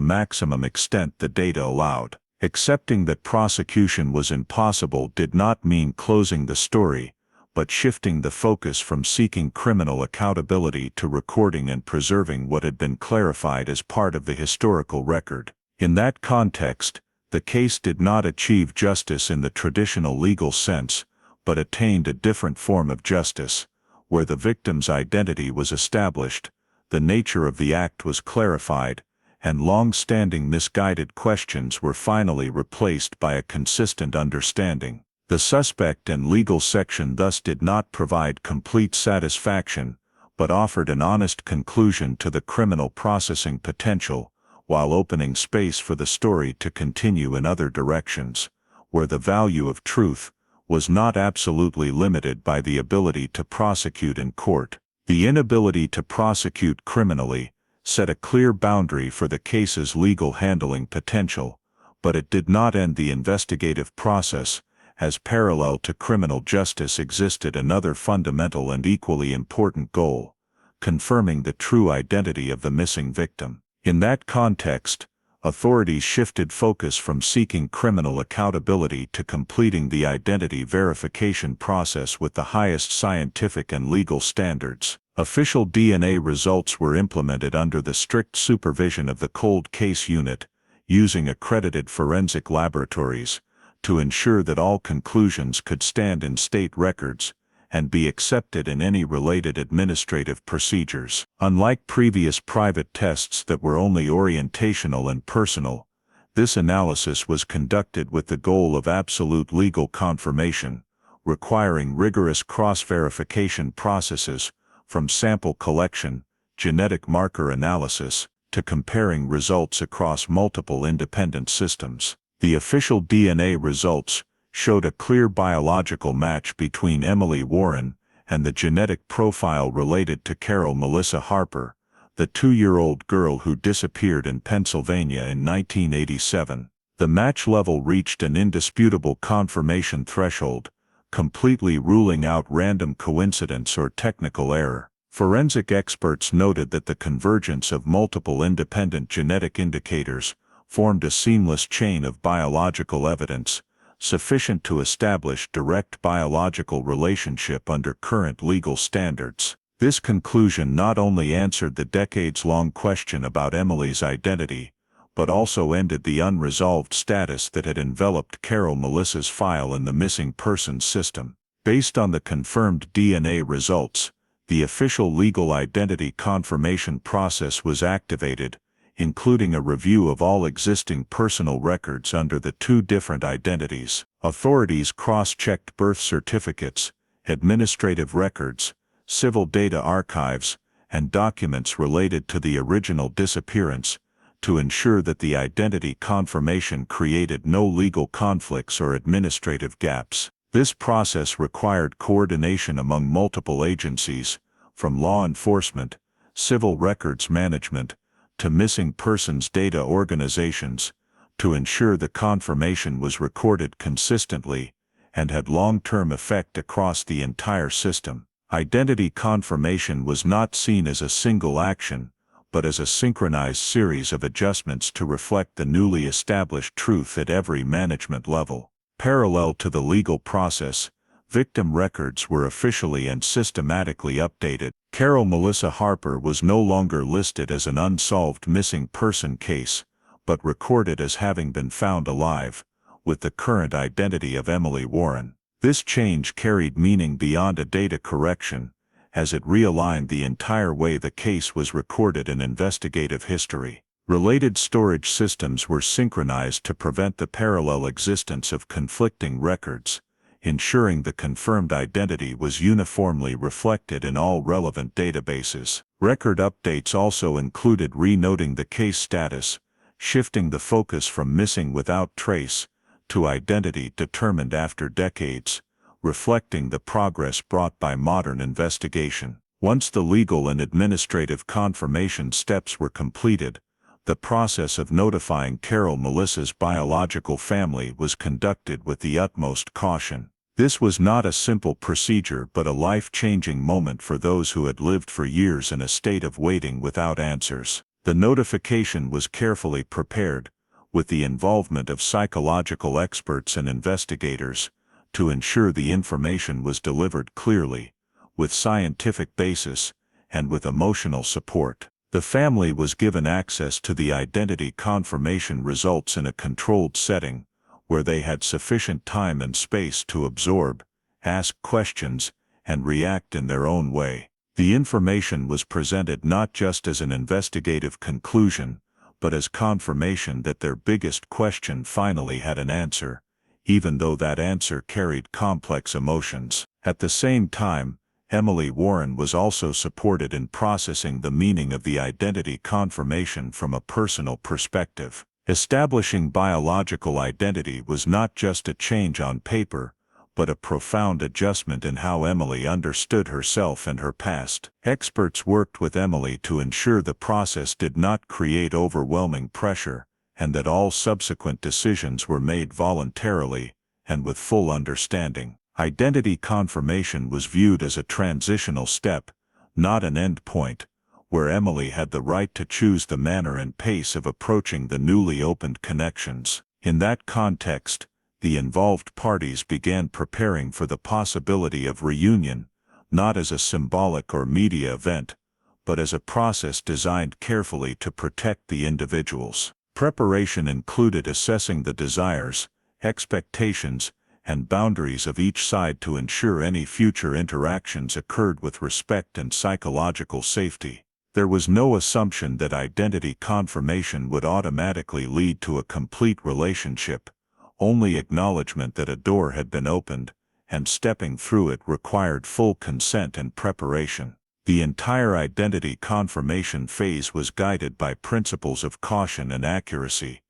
maximum extent the data allowed. Accepting that prosecution was impossible did not mean closing the story, but shifting the focus from seeking criminal accountability to recording and preserving what had been clarified as part of the historical record. In that context, the case did not achieve justice in the traditional legal sense, but attained a different form of justice, where the victim's identity was established, the nature of the act was clarified, and long-standing misguided questions were finally replaced by a consistent understanding. The suspect and legal section thus did not provide complete satisfaction, but offered an honest conclusion to the criminal processing potential, while opening space for the story to continue in other directions, where the value of truth was not absolutely limited by the ability to prosecute in court. The inability to prosecute criminally set a clear boundary for the case's legal handling potential, but it did not end the investigative process, as parallel to criminal justice existed another fundamental and equally important goal: confirming the true identity of the missing victim. In that context, authorities shifted focus from seeking criminal accountability to completing the identity verification process with the highest scientific and legal standards. Official DNA results were implemented under the strict supervision of the Cold Case Unit, using accredited forensic laboratories, to ensure that all conclusions could stand in state records and be accepted in any related administrative procedures. Unlike previous private tests that were only orientational and personal, this analysis was conducted with the goal of absolute legal confirmation, requiring rigorous cross-verification processes, from sample collection, genetic marker analysis, to comparing results across multiple independent systems. The official DNA results showed a clear biological match between Emily Warren and the genetic profile related to Carol Melissa Harper, the 2-year-old girl who disappeared in Pennsylvania in 1987. The match level reached an indisputable confirmation threshold, completely ruling out random coincidence or technical error. Forensic experts noted that the convergence of multiple independent genetic indicators formed a seamless chain of biological evidence, sufficient to establish direct biological relationship under current legal standards. This conclusion not only answered the decades-long question about Emily's identity, but also ended the unresolved status that had enveloped Carol Melissa's file in the missing persons system. Based on the confirmed DNA results, the official legal identity confirmation process was activated, including a review of all existing personal records under the two different identities. Authorities cross-checked birth certificates, administrative records, civil data archives, and documents related to the original disappearance, to ensure that the identity confirmation created no legal conflicts or administrative gaps. This process required coordination among multiple agencies, from law enforcement, civil records management, to missing persons data organizations, to ensure the confirmation was recorded consistently and had long-term effect across the entire system. Identity confirmation was not seen as a single action, but as a synchronized series of adjustments to reflect the newly established truth at every management level. Parallel to the legal process, victim records were officially and systematically updated. Carol Melissa Harper was no longer listed as an unsolved missing person case, but recorded as having been found alive, with the current identity of Emily Warren. This change carried meaning beyond a data correction, as it realigned the entire way the case was recorded in investigative history. Related storage systems were synchronized to prevent the parallel existence of conflicting records, ensuring the confirmed identity was uniformly reflected in all relevant databases. Record updates also included renoting the case status, shifting the focus from missing without trace to identity determined after decades, reflecting the progress brought by modern investigation. Once the legal and administrative confirmation steps were completed, the process of notifying Carol Melissa's biological family was conducted with the utmost caution. This was not a simple procedure but a life-changing moment for those who had lived for years in a state of waiting without answers. The notification was carefully prepared, with the involvement of psychological experts and investigators, to ensure the information was delivered clearly, with scientific basis, and with emotional support. The family was given access to the identity confirmation results in a controlled setting, where they had sufficient time and space to absorb, ask questions, and react in their own way. The information was presented not just as an investigative conclusion, but as confirmation that their biggest question finally had an answer, even though that answer carried complex emotions. At the same time, Emily Warren was also supported in processing the meaning of the identity confirmation from a personal perspective. Establishing biological identity was not just a change on paper, but a profound adjustment in how Emily understood herself and her past. Experts worked with Emily to ensure the process did not create overwhelming pressure, and that all subsequent decisions were made voluntarily and with full understanding. Identity confirmation was viewed as a transitional step, not an end point, where Emily had the right to choose the manner and pace of approaching the newly opened connections. In that context, the involved parties began preparing for the possibility of reunion, not as a symbolic or media event, but as a process designed carefully to protect the individuals. Preparation included assessing the desires, expectations, and boundaries of each side to ensure any future interactions occurred with respect and psychological safety. There was no assumption that identity confirmation would automatically lead to a complete relationship, only acknowledgement that a door had been opened, and stepping through it required full consent and preparation. The entire identity confirmation phase was guided by principles of caution and accuracy,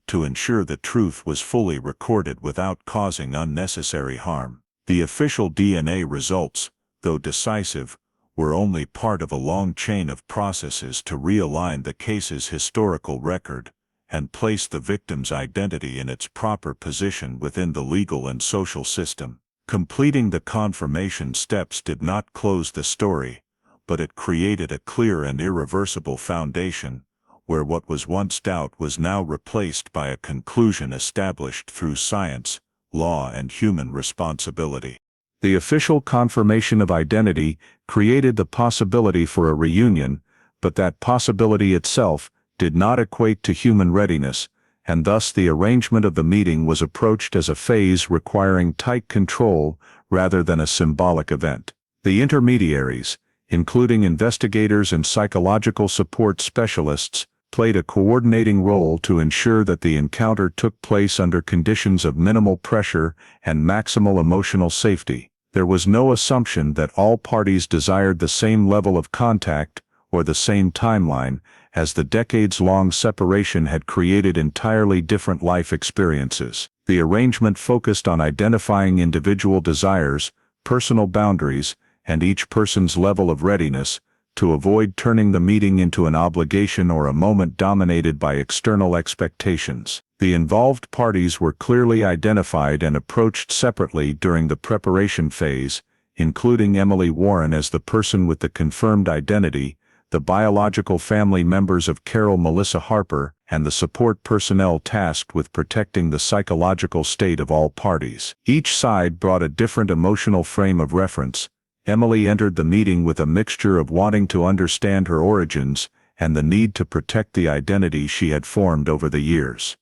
to ensure the truth was fully recorded without causing unnecessary harm. The official DNA results, though decisive, were only part of a long chain of processes to realign the case's historical record and place the victim's identity in its proper position within the legal and social system. Completing the confirmation steps did not close the story, but it created a clear and irreversible foundation, where what was once doubt was now replaced by a conclusion established through science, law, and human responsibility. The official confirmation of identity created the possibility for a reunion, but that possibility itself did not equate to human readiness, and thus the arrangement of the meeting was approached as a phase requiring tight control rather than a symbolic event. The intermediaries, including investigators and psychological support specialists, played a coordinating role to ensure that the encounter took place under conditions of minimal pressure and maximal emotional safety. There was no assumption that all parties desired the same level of contact or the same timeline, as the decades-long separation had created entirely different life experiences. The arrangement focused on identifying individual desires, personal boundaries, and each person's level of readiness, to avoid turning the meeting into an obligation or a moment dominated by external expectations. The involved parties were clearly identified and approached separately during the preparation phase, including Emily Warren as the person with the confirmed identity, the biological family members of Carol Melissa Harper, and the support personnel tasked with protecting the psychological state of all parties. Each side brought a different emotional frame of reference. Emily entered the meeting with a mixture of wanting to understand her origins and the need to protect the identity she had formed over the years.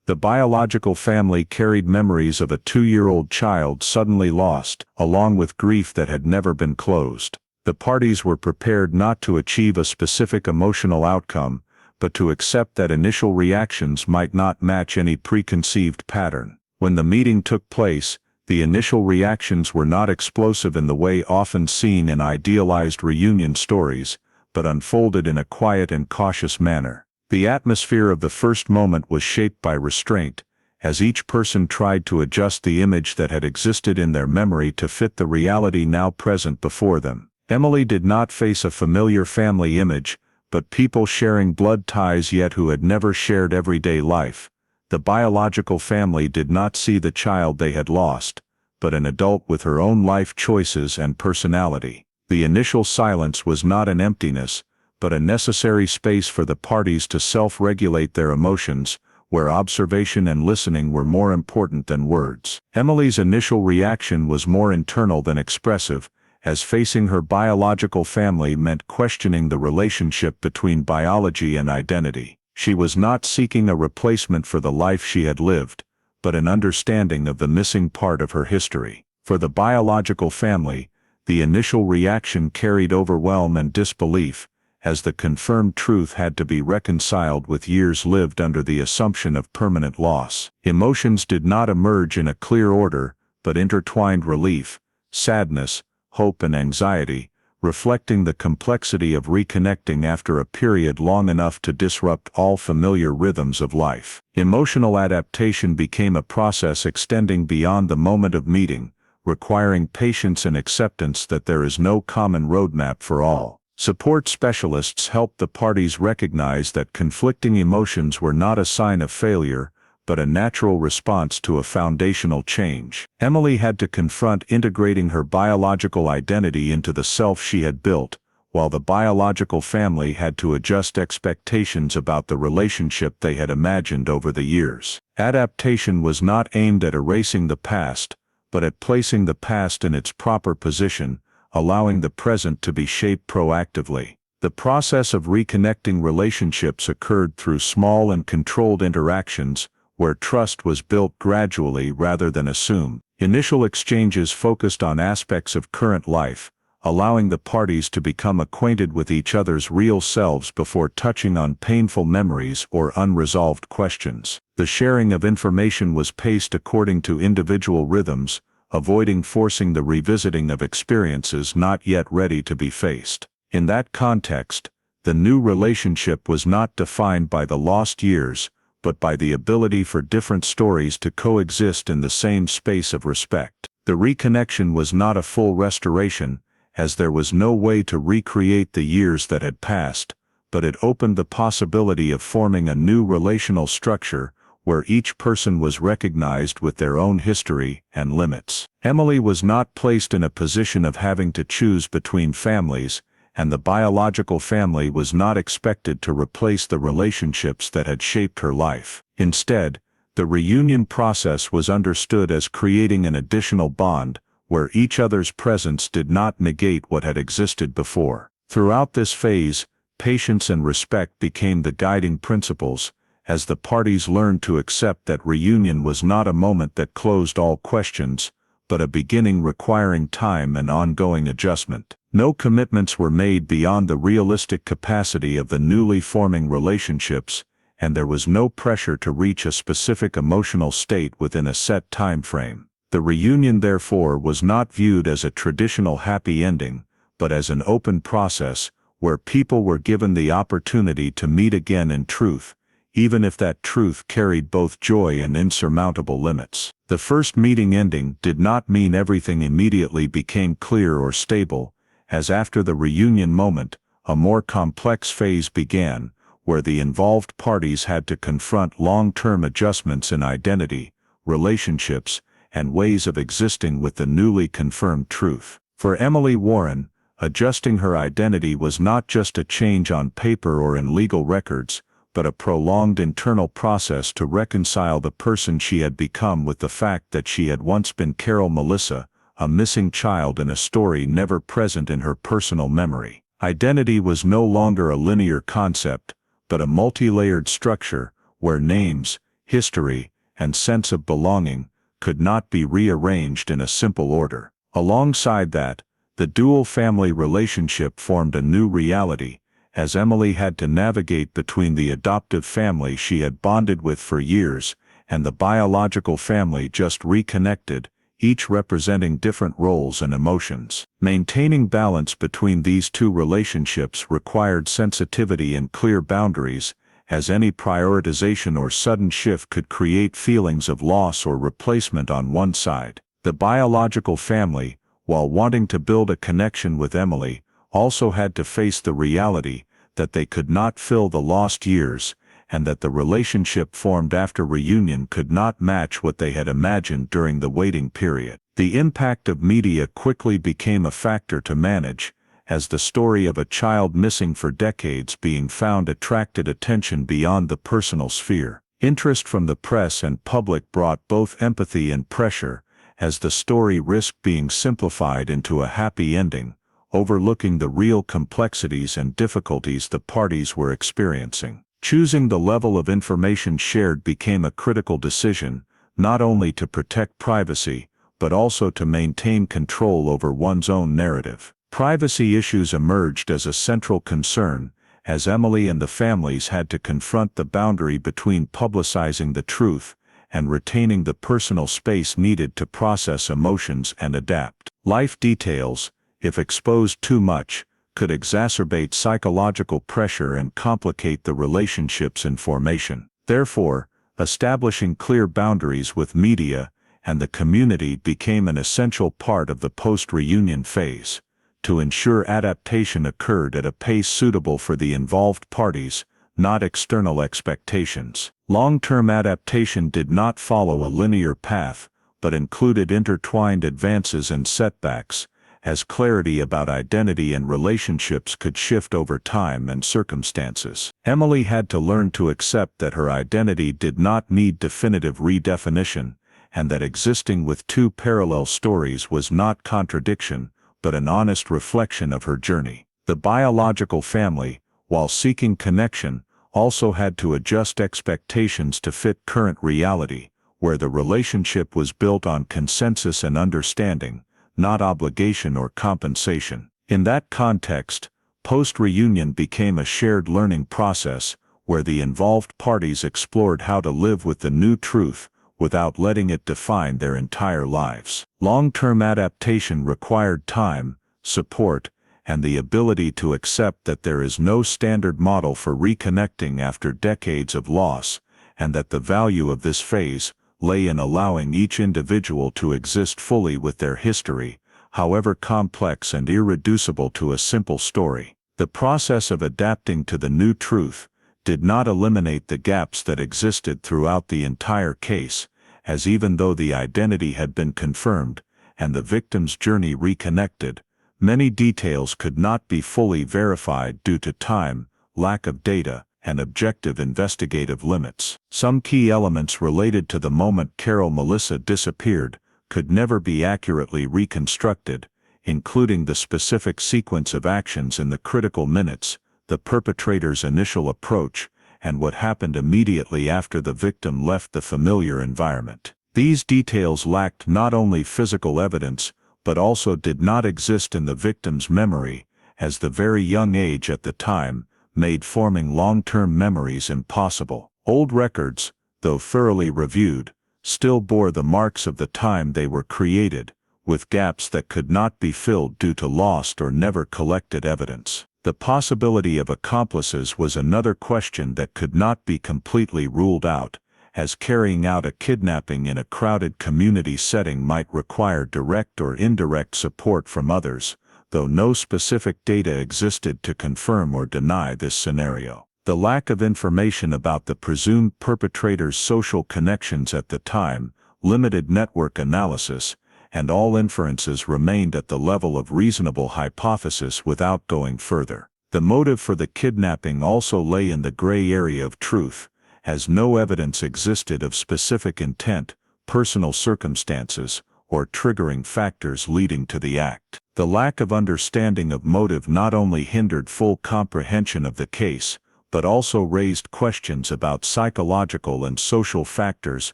The biological family carried memories of a 2-year-old child suddenly lost, along with grief that had never been closed. The parties were prepared not to achieve a specific emotional outcome, but to accept that initial reactions might not match any preconceived pattern. When the meeting took place, the initial reactions were not explosive in the way often seen in idealized reunion stories, but unfolded in a quiet and cautious manner. The atmosphere of the first moment was shaped by restraint, as each person tried to adjust the image that had existed in their memory to fit the reality now present before them. Emily did not face a familiar family image, but people sharing blood ties yet who had never shared everyday life. The biological family did not see the child they had lost, but an adult with her own life choices and personality. The initial silence was not an emptiness, but a necessary space for the parties to self-regulate their emotions, where observation and listening were more important than words. Emily's initial reaction was more internal than expressive, as facing her biological family meant questioning the relationship between biology and identity. She was not seeking a replacement for the life she had lived, but an understanding of the missing part of her history. For the biological family, the initial reaction carried overwhelm and disbelief, as the confirmed truth had to be reconciled with years lived under the assumption of permanent loss. Emotions did not emerge in a clear order, but intertwined relief, sadness, hope and anxiety, reflecting the complexity of reconnecting after a period long enough to disrupt all familiar rhythms of life. Emotional adaptation became a process extending beyond the moment of meeting, requiring patience and acceptance that there is no common roadmap for all. Support specialists helped the parties recognize that conflicting emotions were not a sign of failure, but a natural response to a foundational change. Emily had to confront integrating her biological identity into the self she had built, while the biological family had to adjust expectations about the relationship they had imagined over the years. Adaptation was not aimed at erasing the past, but at placing the past in its proper position, allowing the present to be shaped proactively. The process of reconnecting relationships occurred through small and controlled interactions, where trust was built gradually rather than assumed. Initial exchanges focused on aspects of current life, allowing the parties to become acquainted with each other's real selves before touching on painful memories or unresolved questions. The sharing of information was paced according to individual rhythms, avoiding forcing the revisiting of experiences not yet ready to be faced. In that context, the new relationship was not defined by the lost years, but by the ability for different stories to coexist in the same space of respect. The reconnection was not a full restoration, as there was no way to recreate the years that had passed, but it opened the possibility of forming a new relational structure, where each person was recognized with their own history and limits. Emily was not placed in a position of having to choose between families, and the biological family was not expected to replace the relationships that had shaped her life. Instead, the reunion process was understood as creating an additional bond, where each other's presence did not negate what had existed before. Throughout this phase, patience and respect became the guiding principles, as the parties learned to accept that reunion was not a moment that closed all questions, but a beginning requiring time and ongoing adjustment. No commitments were made beyond the realistic capacity of the newly forming relationships, and there was no pressure to reach a specific emotional state within a set time frame. The reunion, therefore, was not viewed as a traditional happy ending, but as an open process where people were given the opportunity to meet again in truth, even if that truth carried both joy and insurmountable limits. The first meeting ending did not mean everything immediately became clear or stable, as after the reunion moment, a more complex phase began, where the involved parties had to confront long-term adjustments in identity, relationships, and ways of existing with the newly confirmed truth. For Emily Warren, adjusting her identity was not just a change on paper or in legal records, but a prolonged internal process to reconcile the person she had become with the fact that she had once been Carol Melissa, a missing child in a story never present in her personal memory. Identity was no longer a linear concept, but a multi-layered structure where names, history, and sense of belonging could not be rearranged in a simple order. Alongside that, the dual family relationship formed a new reality, as Emily had to navigate between the adoptive family she had bonded with for years and the biological family just reconnected, each representing different roles and emotions. Maintaining balance between these two relationships required sensitivity and clear boundaries, as any prioritization or sudden shift could create feelings of loss or replacement on one side. The biological family, while wanting to build a connection with Emily, also had to face the reality that they could not fill the lost years, and that the relationship formed after reunion could not match what they had imagined during the waiting period. The impact of media quickly became a factor to manage, as the story of a child missing for decades being found attracted attention beyond the personal sphere. Interest from the press and public brought both empathy and pressure, as the story risked being simplified into a happy ending, overlooking the real complexities and difficulties the parties were experiencing. Choosing the level of information shared became a critical decision, not only to protect privacy, but also to maintain control over one's own narrative. Privacy issues emerged as a central concern, as Emily and the families had to confront the boundary between publicizing the truth and retaining the personal space needed to process emotions and adapt. Life details, if exposed too much, could exacerbate psychological pressure and complicate the relationships in formation. Therefore, establishing clear boundaries with media and the community became an essential part of the post-reunion phase. To ensure adaptation occurred at a pace suitable for the involved parties, not external expectations. Long-term adaptation did not follow a linear path, but included intertwined advances and setbacks, as clarity about identity and relationships could shift over time and circumstances. Emily had to learn to accept that her identity did not need definitive redefinition, and that existing with two parallel stories was not contradiction, but an honest reflection of her journey. The biological family, while seeking connection, also had to adjust expectations to fit current reality, where the relationship was built on consensus and understanding, not obligation or compensation. In that context, post-reunion became a shared learning process, where the involved parties explored how to live with the new truth without letting it define their entire lives. Long-term adaptation required time, support, and the ability to accept that there is no standard model for reconnecting after decades of loss, and that the value of this phase lay in allowing each individual to exist fully with their history, however complex and irreducible to a simple story. The process of adapting to the new truth did not eliminate the gaps that existed throughout the entire case, as even though the identity had been confirmed, and the victim's journey reconnected, many details could not be fully verified due to time, lack of data, and objective investigative limits. Some key elements related to the moment Carol Melissa disappeared could never be accurately reconstructed, including the specific sequence of actions in the critical minutes, the perpetrator's initial approach, and what happened immediately after the victim left the familiar environment. These details lacked not only physical evidence, but also did not exist in the victim's memory, as the very young age at the time made forming long-term memories impossible. Old records, though thoroughly reviewed, still bore the marks of the time they were created, with gaps that could not be filled due to lost or never collected evidence. The possibility of accomplices was another question that could not be completely ruled out, as carrying out a kidnapping in a crowded community setting might require direct or indirect support from others, though no specific data existed to confirm or deny this scenario. The lack of information about the presumed perpetrator's social connections at the time, limited network analysis, and all inferences remained at the level of reasonable hypothesis without going further. The motive for the kidnapping also lay in the gray area of truth, as no evidence existed of specific intent, personal circumstances, or triggering factors leading to the act. The lack of understanding of motive not only hindered full comprehension of the case, but also raised questions about psychological and social factors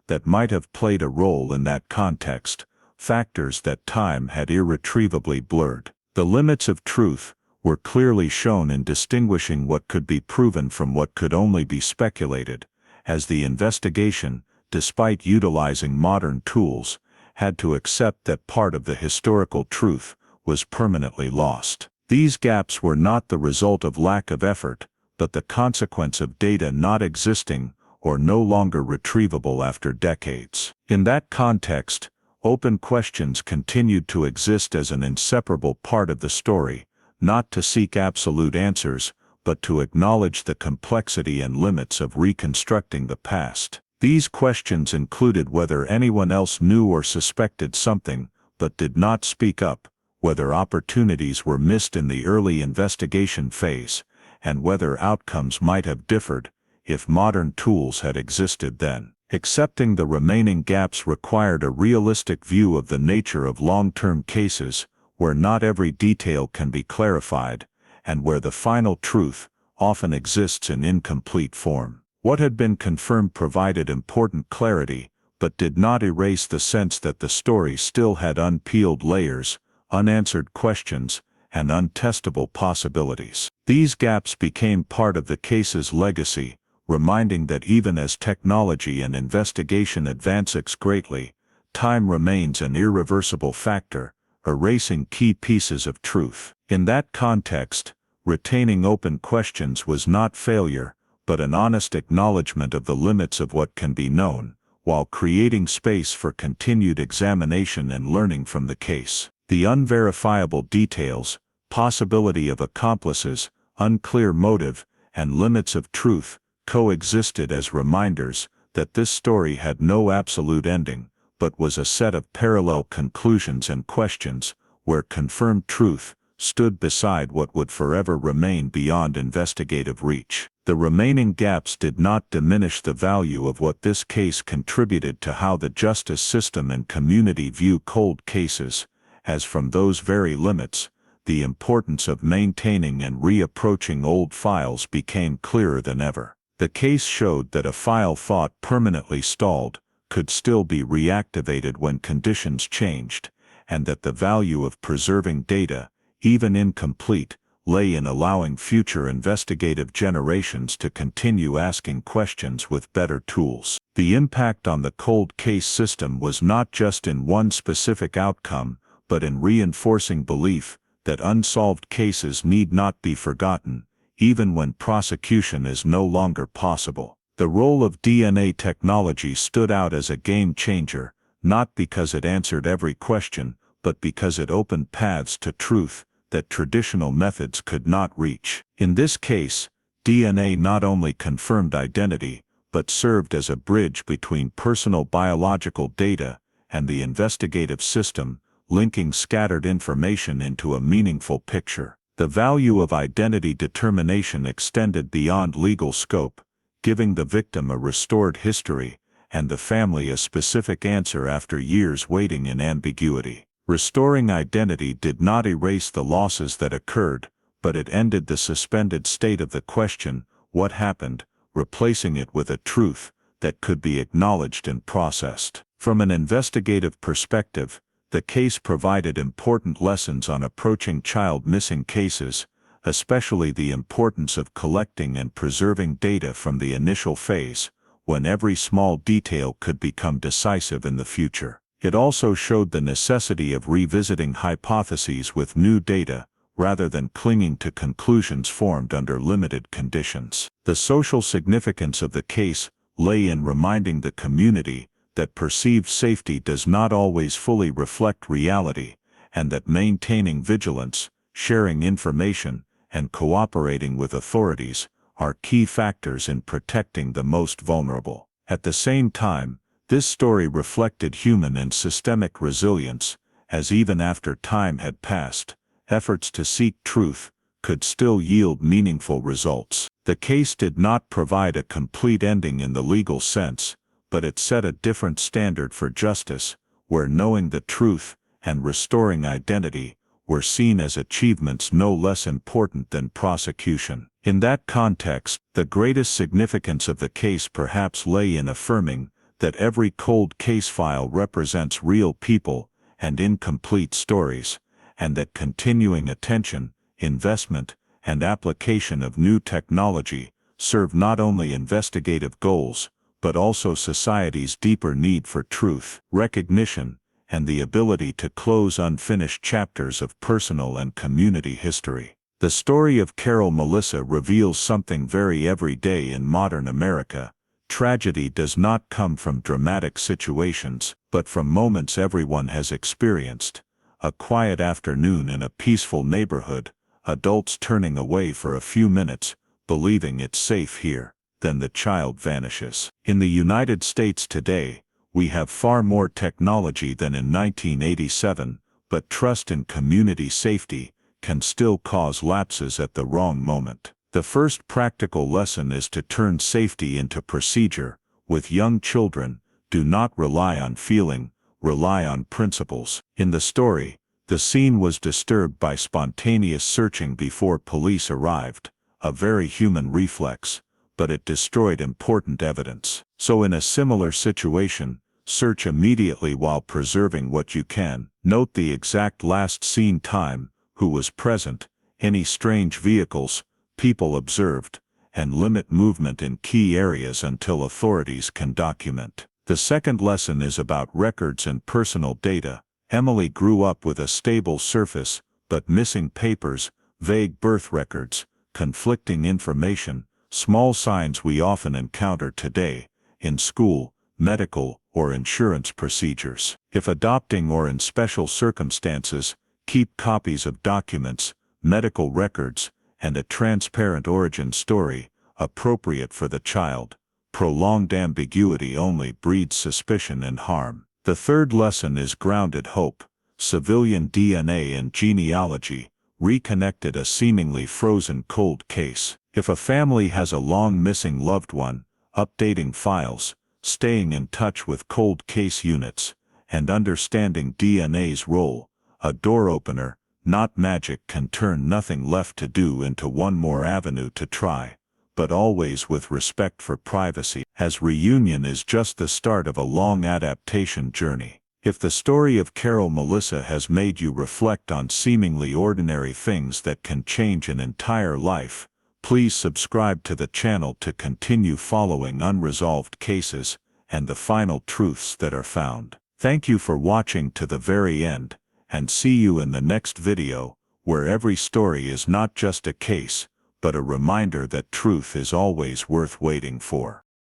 that might have played a role in that context, factors that time had irretrievably blurred. The limits of truth were clearly shown in distinguishing what could be proven from what could only be speculated, as the investigation, despite utilizing modern tools, had to accept that part of the historical truth was permanently lost. These gaps were not the result of lack of effort, but the consequence of data not existing or no longer retrievable after decades. In that context, open questions continued to exist as an inseparable part of the story, not to seek absolute answers, but to acknowledge the complexity and limits of reconstructing the past. These questions included whether anyone else knew or suspected something, but did not speak up, whether opportunities were missed in the early investigation phase, and whether outcomes might have differed if modern tools had existed then. Accepting the remaining gaps required a realistic view of the nature of long-term cases, where not every detail can be clarified, and where the final truth often exists in incomplete form. What had been confirmed provided important clarity, but did not erase the sense that the story still had unpeeled layers, unanswered questions, and untestable possibilities. These gaps became part of the case's legacy, reminding that even as technology and investigation advance greatly, time remains an irreversible factor, erasing key pieces of truth. In that context, retaining open questions was not failure, but an honest acknowledgement of the limits of what can be known, while creating space for continued examination and learning from the case. The unverifiable details, possibility of accomplices, unclear motive, and limits of truth coexisted as reminders that this story had no absolute ending, but was a set of parallel conclusions and questions, where confirmed truth stood beside what would forever remain beyond investigative reach. The remaining gaps did not diminish the value of what this case contributed to how the justice system and community view cold cases, as from those very limits, the importance of maintaining and reapproaching old files became clearer than ever. The case showed that a file thought permanently stalled could still be reactivated when conditions changed, and that the value of preserving data, even incomplete, lay in allowing future investigative generations to continue asking questions with better tools. The impact on the cold case system was not just in one specific outcome, but in reinforcing belief that unsolved cases need not be forgotten, even when prosecution is no longer possible. The role of DNA technology stood out as a game changer, not because it answered every question, but because it opened paths to truth that traditional methods could not reach. In this case, DNA not only confirmed identity, but served as a bridge between personal biological data and the investigative system, linking scattered information into a meaningful picture. The value of identity determination extended beyond legal scope, giving the victim a restored history, and the family a specific answer after years waiting in ambiguity. Restoring identity did not erase the losses that occurred, but it ended the suspended state of the question, what happened, replacing it with a truth that could be acknowledged and processed. From an investigative perspective, the case provided important lessons on approaching child missing cases, especially the importance of collecting and preserving data from the initial phase, when every small detail could become decisive in the future. It also showed the necessity of revisiting hypotheses with new data, rather than clinging to conclusions formed under limited conditions. The social significance of the case lay in reminding the community that perceived safety does not always fully reflect reality, and that maintaining vigilance, sharing information, and cooperating with authorities are key factors in protecting the most vulnerable. At the same time, this story reflected human and systemic resilience, as even after time had passed, efforts to seek truth could still yield meaningful results. The case did not provide a complete ending in the legal sense, but it set a different standard for justice, where knowing the truth and restoring identity were seen as achievements no less important than prosecution. In that context, the greatest significance of the case perhaps lay in affirming that every cold case file represents real people and incomplete stories, and that continuing attention, investment, and application of new technology serve not only investigative goals, but also society's deeper need for truth, recognition, and the ability to close unfinished chapters of personal and community history. The story of Carol Melissa reveals something very everyday in modern America. Tragedy does not come from dramatic situations, but from moments everyone has experienced. A quiet afternoon in a peaceful neighborhood, adults turning away for a few minutes, believing it's safe here. Then the child vanishes. In the United States today, we have far more technology than in 1987, but trust in community safety can still cause lapses at the wrong moment. The first practical lesson is to turn safety into procedure. With young children, do not rely on feeling, rely on principles. In the story, the scene was disturbed by spontaneous searching before police arrived, a very human reflex, but it destroyed important evidence. So in a similar situation, search immediately while preserving what you can. Note the exact last seen time, who was present, any strange vehicles, people observed, and limit movement in key areas until authorities can document. The second lesson is about records and personal data. Emily grew up with a stable surface, but missing papers, vague birth records, conflicting information, small signs we often encounter today, in school, medical, or insurance procedures. If adopting or in special circumstances, keep copies of documents, medical records, and a transparent origin story, appropriate for the child. Prolonged ambiguity only breeds suspicion and harm. The third lesson is grounded hope. Civilian DNA and genealogy reconnected a seemingly frozen cold case. If a family has a long missing loved one, updating files, staying in touch with cold case units, and understanding DNA's role, a door opener, not magic, can turn nothing left to do into one more avenue to try, but always with respect for privacy, as reunion is just the start of a long adaptation journey. If the story of Carol Melissa has made you reflect on seemingly ordinary things that can change an entire life, please subscribe to the channel to continue following unresolved cases and the final truths that are found. Thank you for watching to the very end, and see you in the next video, where every story is not just a case, but a reminder that truth is always worth waiting for.